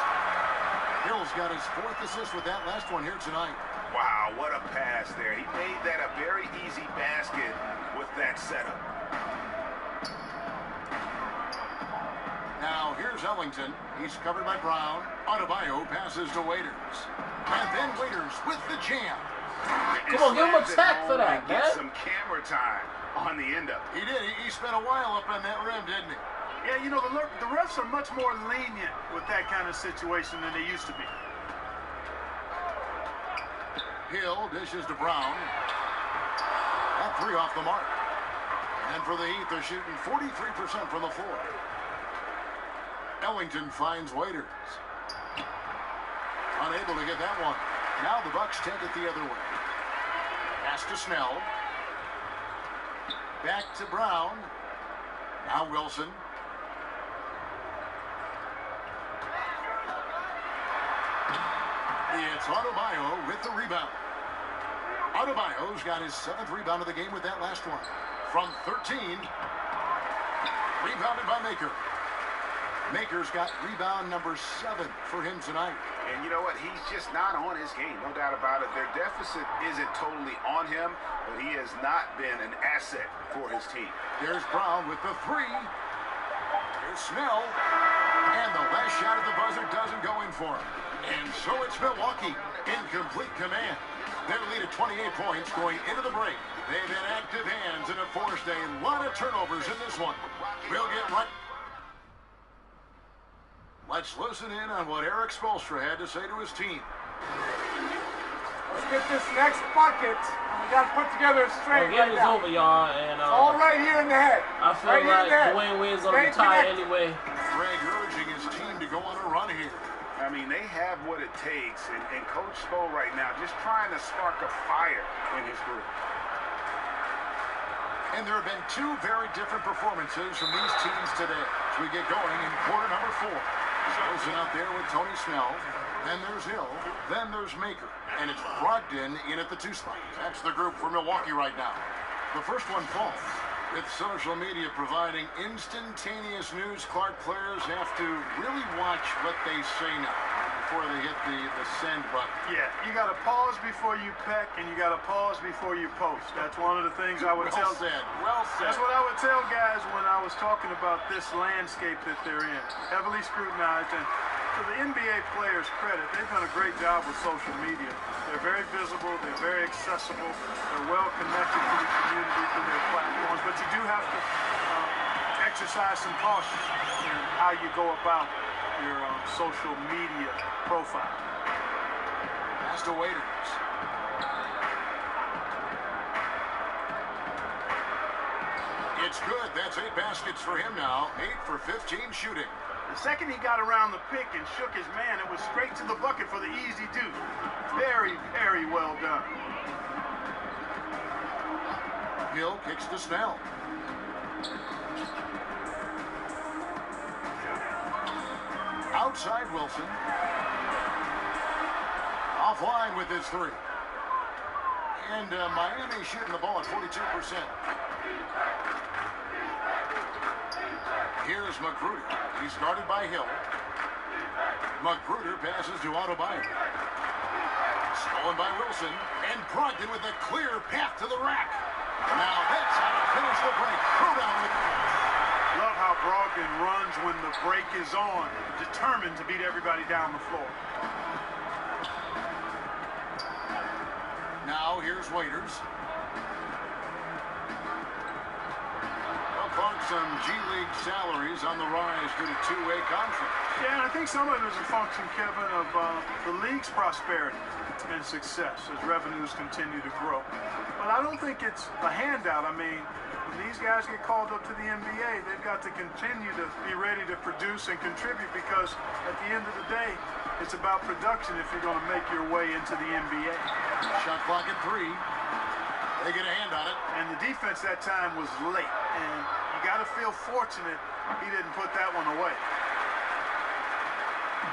Hill's got his 4th assist with that last one here tonight. Wow, what a pass there. He made that a very easy basket with that setup. Now, here's Ellington. He's covered by Brown. Adebayo passes to Waiters. And then Waiters with the jam. Come on, give him a check for that, man. Get some camera time on the end up. He did. He spent a while up on that rim, didn't he? Yeah, you know, the refs are much more lenient with that kind of situation than they used to be. Hill dishes to Brown. That 3 off the mark. And for the Heat, they're shooting 43% from the floor. Ellington finds Waiters. Unable to get that one. Now the Bucks take it the other way. Pass to Snell. Back to Brown. Now Wilson. It's Adebayo with the rebound. Adebayo's got his 7th rebound of the game with that last one. From 13. Rebounded by Maker. Maker's got rebound number 7 for him tonight. And you know what? He's just not on his game, no doubt about it. Their deficit isn't totally on him, but he has not been an asset for his team. There's Brown with the 3. Here's Snell. And the last shot at the buzzer doesn't go in for him. And so it's Milwaukee in complete command. Their lead at 28 points going into the break. They've had active hands and have forced a lot of turnovers in this one. We'll get right. Let's listen in on what Eric Spoelstra had to say to his team. Let's get this next bucket. We got to put together a straight Well, game is over, y'all, and all right here in the head. I feel right like Dwayne Wade's on the retire anyway. Greg urging his team to go on a run here. I mean, they have what it takes, and Coach Spo right now just trying to spark a fire in his group. And there have been 2 very different performances from these teams today as we get going in quarter number 4. Wilson out there with Tony Snell. Then there's Hill. Then there's Maker. And it's Brogdon in at the 2 spot. That's the group for Milwaukee right now. The first one falls. With social media providing instantaneous news, Clark, players have to really watch what they say now before they hit the send button. Yeah, you got to pause before you peck, and you got to pause before you post. That's one of the things I would tell. Well said. Well said. That's what I would tell guys when I was talking about this landscape that they're in. Heavily scrutinized, and to the NBA players' credit, they've done a great job with social media. They're very visible, they're very accessible, they're well connected to the community through their platforms, but you do have to exercise some caution in how you go about your social media profile. Pass to Waiters. It's good. That's 8 baskets for him now. 8 for 15 shooting. The second he got around the pick and shook his man, it was straight to the bucket for the easy deuce. Very, very well done. Hill kicks to Snell. Outside Wilson. Offline with his 3. And Miami shooting the ball at 42%. Here's Magruder. He's guarded by Hill. Magruder passes to Adebayo. Stolen by Wilson. And Brogdon with a clear path to the rack. Now that's how to finish the break. Throw down with the Love how Brogdon runs when the break is on. Determined to beat everybody down the floor. Now here's Waiters. Some G League salaries on the rise due to two-way contracts. Yeah, and I think some of it is a function, Kevin, of the league's prosperity and success as revenues continue to grow. But I don't think it's a handout. I mean, when these guys get called up to the NBA, they've got to continue to be ready to produce and contribute because at the end of the day, it's about production if you're going to make your way into the NBA. Shot clock at 3. They get a hand on it. And the defense that time was late. And you got to feel fortunate he didn't put that one away.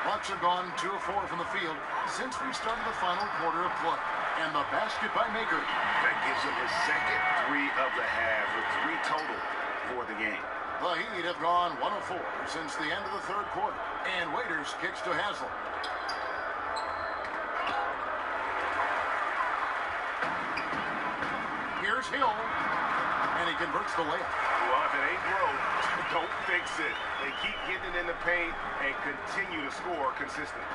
Bucks are gone 2 of 4 from the field since we started the final quarter of play. And the basket by Maker. That gives him his second 3 of the half with 3 total for the game. The Heat have gone 1 of 4 since the end of the third quarter. And Waiters kicks to Haslam. Here's Hill. And he converts the layup. Well, if it ain't broke, don't fix it. They keep getting it in the paint and continue to score consistently.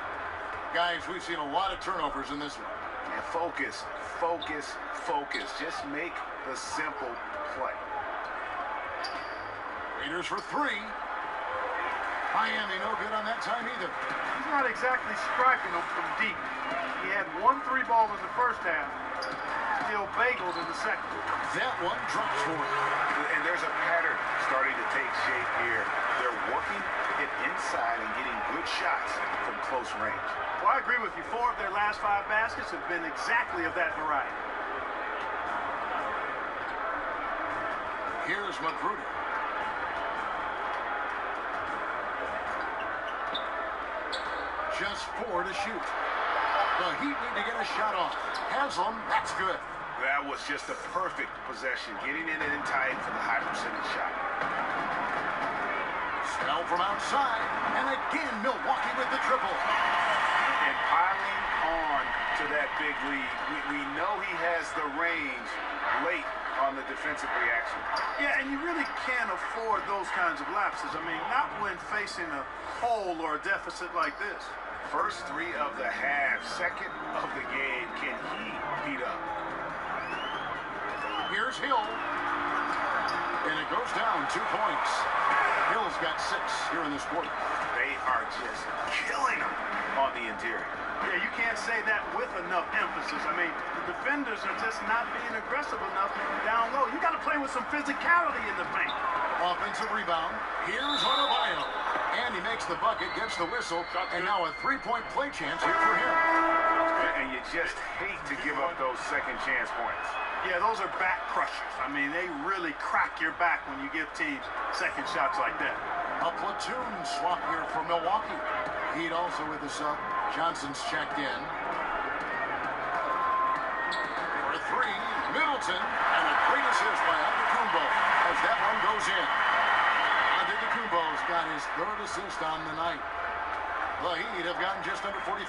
Guys, we've seen a lot of turnovers in this one. And focus, focus, focus. Just make the simple play. Raiders for 3. Miami no good on that time either. He's not exactly striping them from deep. He had 1 3-ball in the first half. Still bagels in the second. That one drops for him. And there's a pattern starting to take shape here. They're working it inside and getting good shots from close range. Well, I agree with you. 4 of their last 5 baskets have been exactly of that variety. Here's Magruder. Just 4 to shoot. The Heat need to get a shot off. Haslam, that's good. That was just a perfect possession, getting in and in tight for the high percentage shot. Snell from outside, and again Milwaukee with the triple. And piling on to that big lead. We know he has the range late on the defensive reaction. Yeah, and you really can't afford those kinds of lapses. I mean, not when facing a hole or a deficit like this. First 3 of the half, second of the game. Can he beat up? Here's Hill. And it goes down 2 points. Hill's got 6 here in this quarter. They are just killing him on the interior. Yeah, you can't say that with enough emphasis. I mean, the defenders are just not being aggressive enough down low. You got to play with some physicality in the paint. Offensive rebound. Here's Adebayo. And he makes the bucket, gets the whistle, and now a 3-point play chance here for him. And you just hate to give up those second chance points. Yeah, those are back crushers. I mean, they really crack your back when you give teams second shots like that. A platoon swap here for Milwaukee. Heat also with us up. Johnson's checked in. For 3, Middleton, and a great assist by Antetokounmpo as goes in. Antetokounmpo's got his third assist on the night. The Heat have gotten just under 45%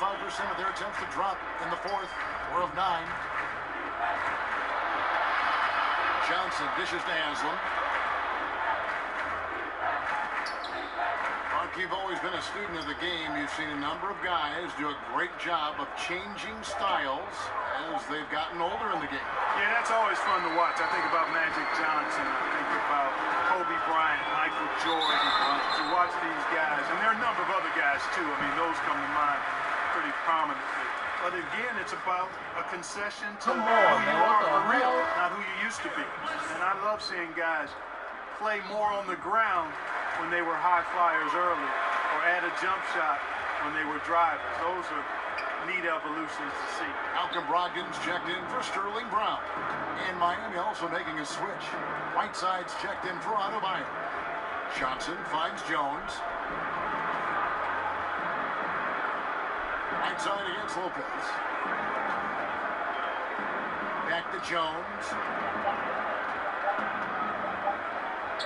of their attempts to drop in the fourth, 4 of 9. Johnson dishes to Haslam. Mark, you've always been a student of the game. You've seen a number of guys do a great job of changing styles as they've gotten older in the game. Yeah, that's always fun to watch. I think about Magic Johnson. I think about Kobe Bryant, Michael Jordan. To watch these guys, and there are a number of other guys too. I mean, those come to mind pretty prominently. But again, it's about a concession to Come on, who you man, are what for the real, hell? not who you used to be. And I love seeing guys play more on the ground when they were high flyers early, or add a jump shot when they were drivers. Those are neat evolutions to see. Malcolm Brogdon's checked in for Sterling Brown. And Miami also making a switch. Whiteside's checked in for Adebayo. Johnson finds Jones. Whiteside against Lopez. Back to Jones.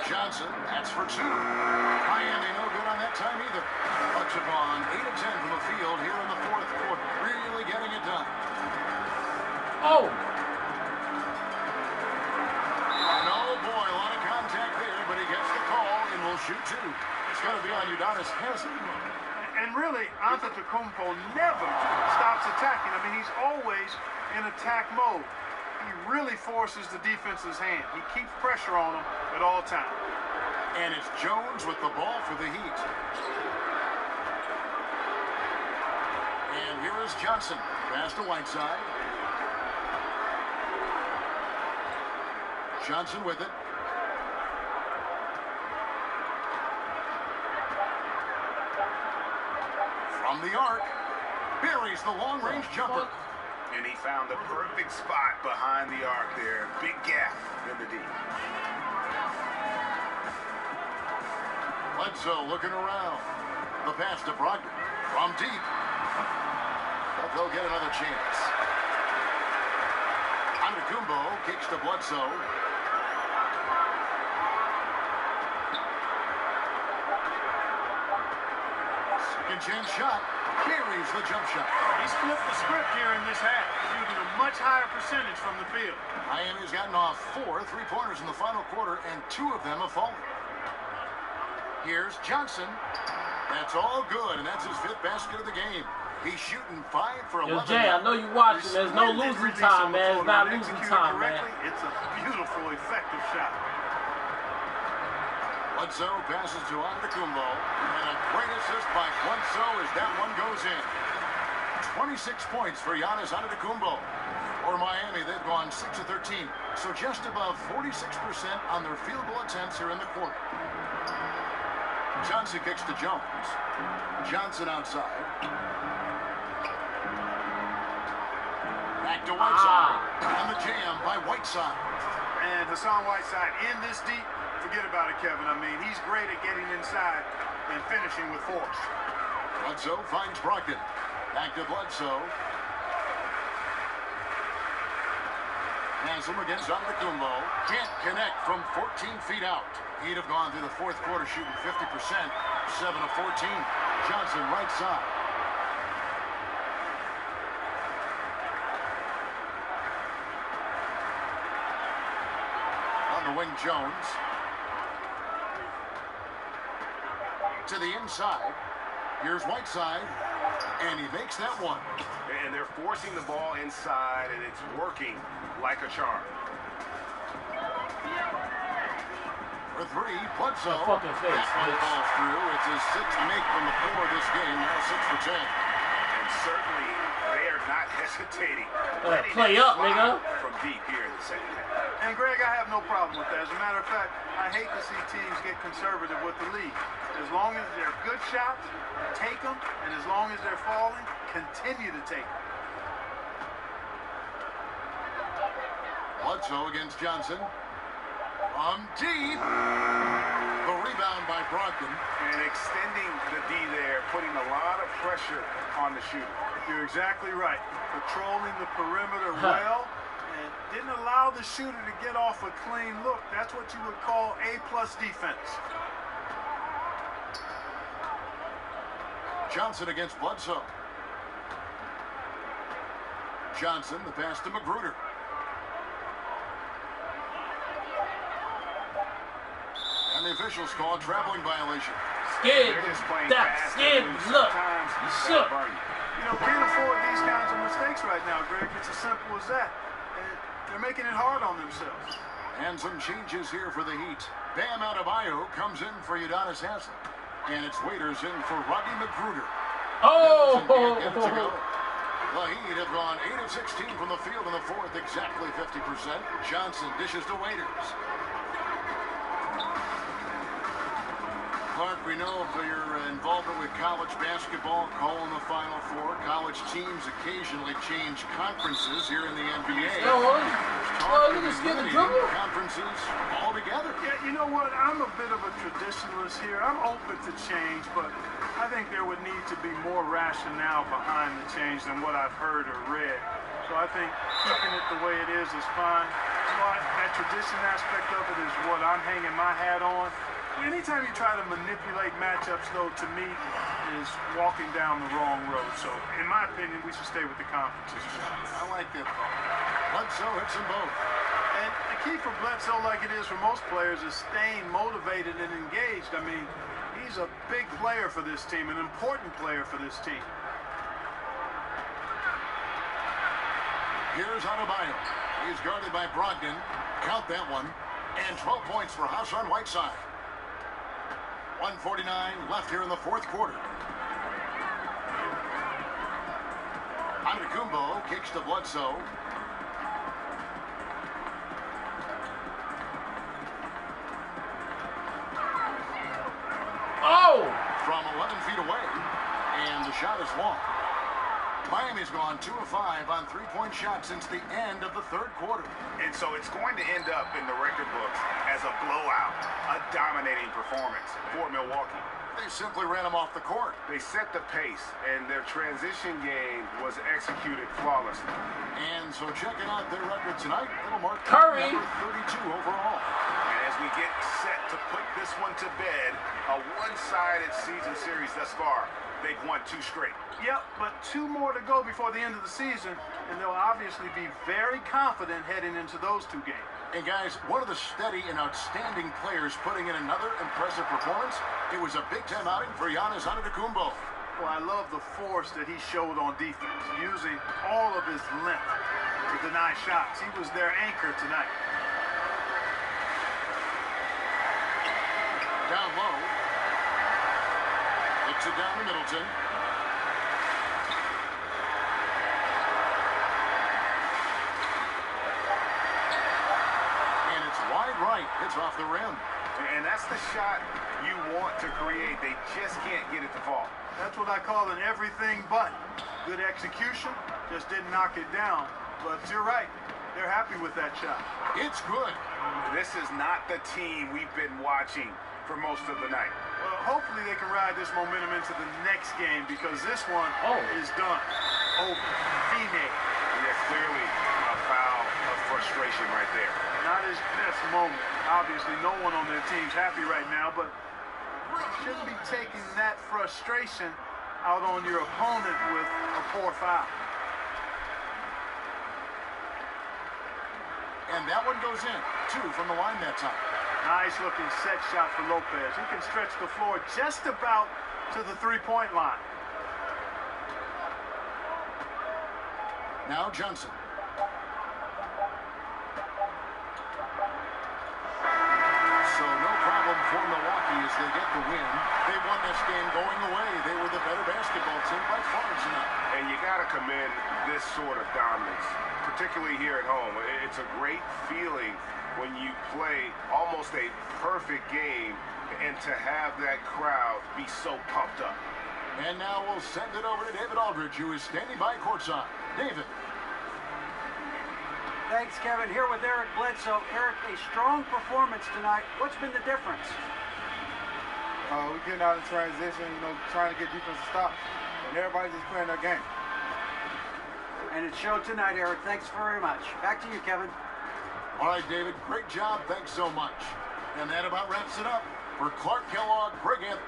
Johnson, that's for 2. Miami no good on that time either. Bucks have gone 8 of 10 from the field here in the fourth quarter. Really getting it done. Oh! And oh boy, a lot of contact there, but he gets the call and will shoot 2. It's going to be on Udonis Haslem. And really, Antetokounmpo never stops attacking. I mean, he's always in attack mode. He really forces the defense's hand. He keeps pressure on them at all times. And it's Jones with the ball for the Heat. And here is Johnson. Pass to Whiteside. Johnson with it. From the arc. Buries the long-range jumper. And he found the perfect spot behind the arc there. Big gap in the D. Bledsoe looking around. The pass to Brogdon from deep. But they'll get another chance. Antetokounmpo kicks to Bledsoe. Second chance shot. Buries the jump shot. He's flipped the script here in this half, shooting a much higher percentage from the field. Miami's gotten off 4 3-pointers in the final quarter, and 2 of them have fallen. Here's Johnson. That's all good, and that's his 5th basket of the game. He's shooting 5 for 11. Yo, Jay, I know you watching. There's no losing time, man. It's not losing time, man. It's a beautiful, effective shot. Bledsoe passes to Antetokounmpo, and a great assist by Bledsoe as that one goes in. 26 points for Giannis Antetokounmpo. For Miami, they've gone 6 of 13, so just above 46% on their field goal attempts here in the quarter. Johnson kicks to Jones. Johnson outside. Back to Whiteside. On the jam by Whiteside. And Hassan Whiteside in this deep. Forget about it, Kevin. I mean, he's great at getting inside and finishing with force. Bledsoe finds Brogdon. Back to Bledsoe. Haslem against Antetokounmpo. Can't connect from 14 feet out. He'd have gone through the fourth quarter shooting 50%. 7 of 14. Johnson right side. On the wing, Jones. To the inside. Here's Whiteside. And he makes that one. And they're forcing the ball inside, and it's working like a charm. For 3, Bledsoe. Fucking face, that one bitch. falls through. It's his 6th make from the floor this game. Now 6 for 10. And certainly, they are not hesitating. Play up, nigga. From deep here in the second half. And, Greg, I have no problem with that. As a matter of fact, I hate to see teams get conservative with the lead. As long as they're good shots, take them. And as long as they're falling, continue to take them. Bledsoe against Johnson. From deep. The rebound by Brogdon. And extending the D there, putting a lot of pressure on the shooter. You're exactly right. Controlling the perimeter well. And Didn't allow the shooter to get off a clean look. That's what you would call A+ defense. Johnson against Bledsoe. Johnson, the pass to Magruder. And the officials call a traveling violation. Scared. Scared. Look. You shook. You know, can't afford these kinds of mistakes right now, Greg. It's as simple as that. They're making it hard on themselves. And some changes here for the Heat. Bam Adebayo comes in for Udonis Haslem. And it's Waiters in for Rodney Magruder. Oh! The Heat have gone 8 of 16 from the field in the fourth, exactly 50%. Johnson dishes to Waiters. Clark, we know for your involvement with college basketball, calling the Final Four. College teams occasionally change conferences here in the NBA. Conferences all together. Yeah, you know what? I'm a bit of a traditionalist here. I'm open to change, but I think there would need to be more rationale behind the change than what I've heard or read. So I think keeping it the way it is fine. But that tradition aspect of it is what I'm hanging my hat on. Anytime you try to manipulate matchups, though, to me, is walking down the wrong road. So, in my opinion, we should stay with the conferences. I like that. Bledsoe hits them both. And the key for Bledsoe, like it is for most players, is staying motivated and engaged. I mean, he's a big player for this team, an important player for this team. Here's Adebayo. He's guarded by Brogdon. Count that one. And 12 points for Hassan Whiteside. 1:49 left here in the fourth quarter. Antetokounmpo kicks to Bledsoe. Oh! From 11 feet away. And the shot is long. Miami's gone 2 of 5 on three-point shots since the end of the third quarter. And so it's going to end up in the record books as a blowout, a dominating performance for Milwaukee. They simply ran them off the court. They set the pace, and their transition game was executed flawlessly. And so checking out their record tonight, it'll mark Curry. number 32 overall. And as we get set to put this one to bed, a one-sided season series thus far, they've won 2 straight. Yep, but 2 more to go before the end of the season, and they'll obviously be very confident heading into those 2 games. And guys, one of the steady and outstanding players putting in another impressive performance, it was a big-time outing for Giannis Antetokounmpo. Well, I love the force that he showed on defense, using all of his length to deny shots. He was their anchor tonight. Down low. Kicks it down to Middleton. And it's wide right. It's off the rim. And that's the shot you want to create. They just can't get it to fall. That's what I call an everything but. Good execution, just didn't knock it down. But you're right, they're happy with that shot. It's good. This is not the team we've been watching for most of the night. Well, hopefully they can ride this momentum into the next game because this one is done. Over. Female. Yeah, clearly a foul of frustration right there. Not his best moment. Obviously, no one on their team's happy right now, but shouldn't be taking that frustration out on your opponent with a poor foul. And that one goes in. 2 from the line that time. Nice looking set shot for Lopez. He can stretch the floor just about to the three-point line. Now Johnson. So no problem for Milwaukee as they get the win. They won this game going away. They were the better basketball team by far tonight. And you got to commend this sort of dominance, particularly here at home. It's a great feeling when you play almost a perfect game and to have that crowd be so pumped up. And now we'll send it over to David Aldridge, who is standing by courtside. David. Thanks, Kevin. Here with Eric Bledsoe. Eric, a strong performance tonight. What's been the difference? We're getting out in transition, trying to get defensive stops. And everybody's just playing their game. And it showed tonight, Eric. Thanks very much. Back to you, Kevin. All right, David, great job. Thanks so much. And that about wraps it up. For Clark Kellogg, Greg Anthony.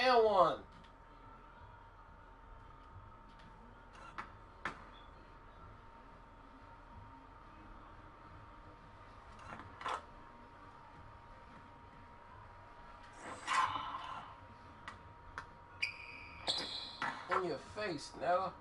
And one. In your face, Nella.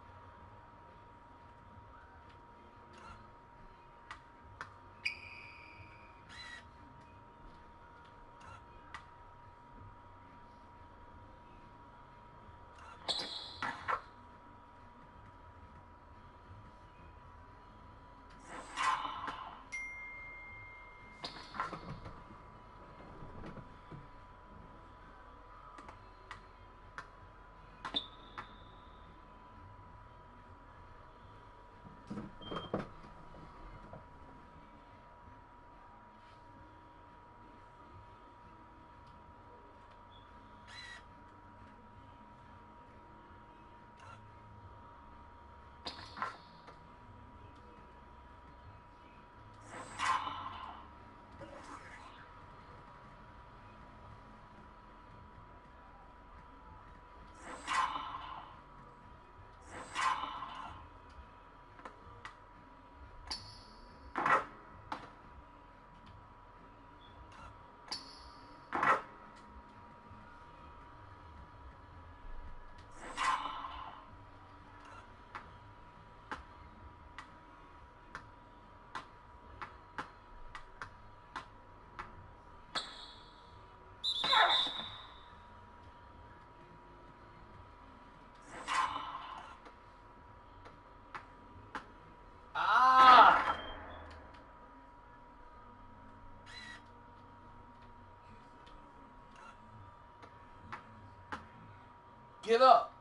Get up.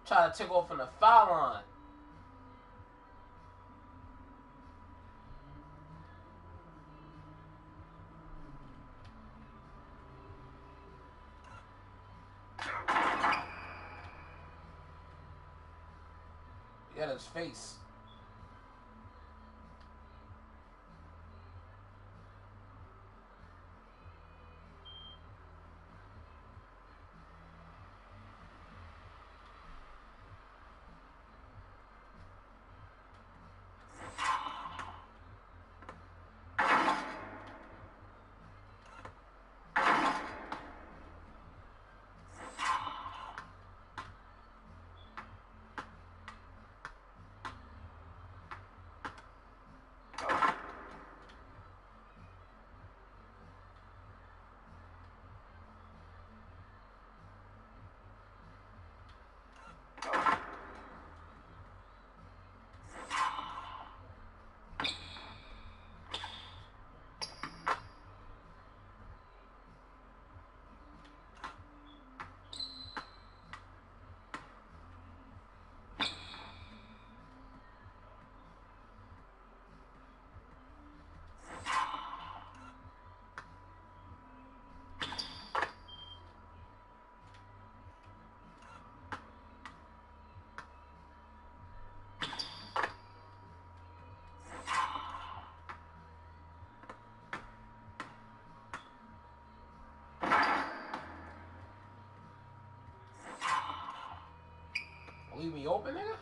Try to take off from the foul line. He had his face. Leave me open, nigga?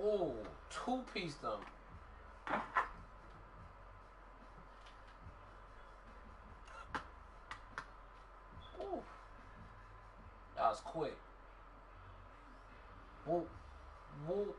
Oh, two-piece them. Ooh. That was quick. Whoa. Whoa.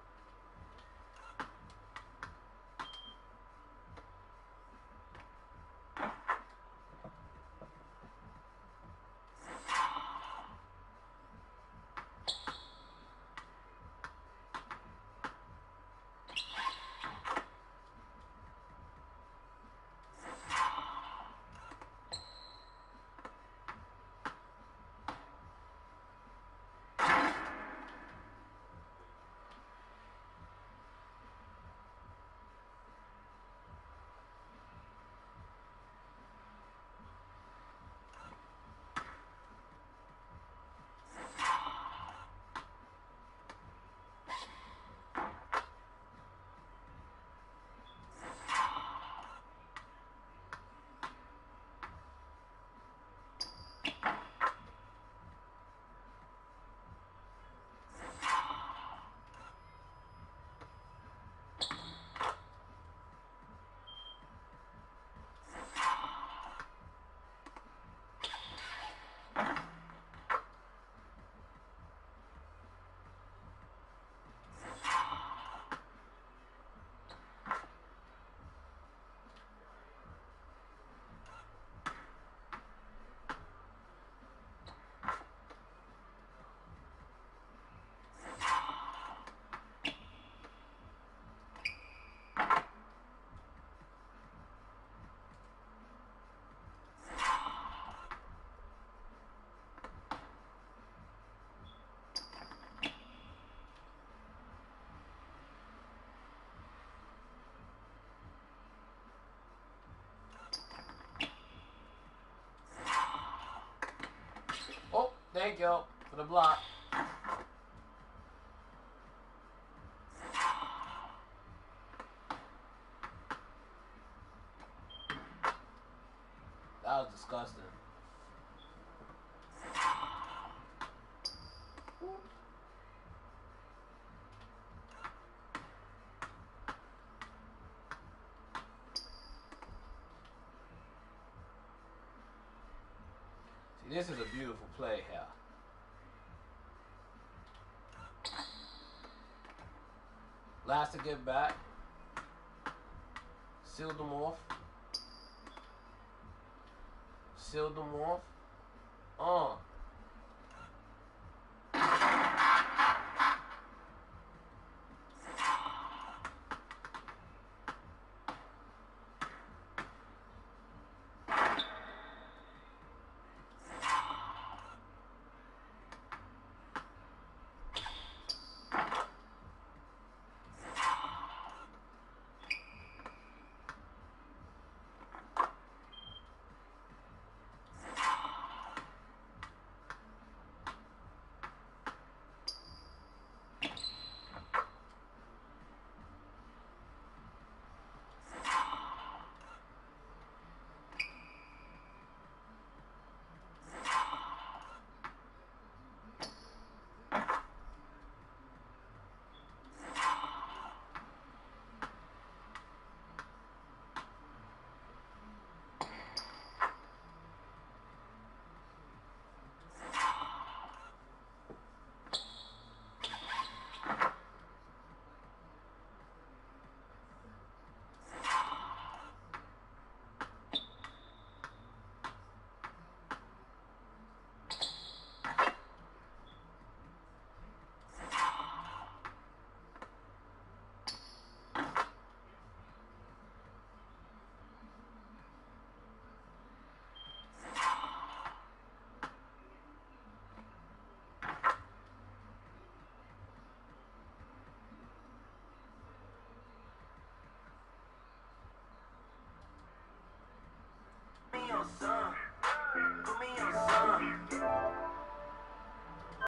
Thank you for the block. That was disgusting. See, this is a beautiful play here. Last to get back. Sealed them off. Sealed them off.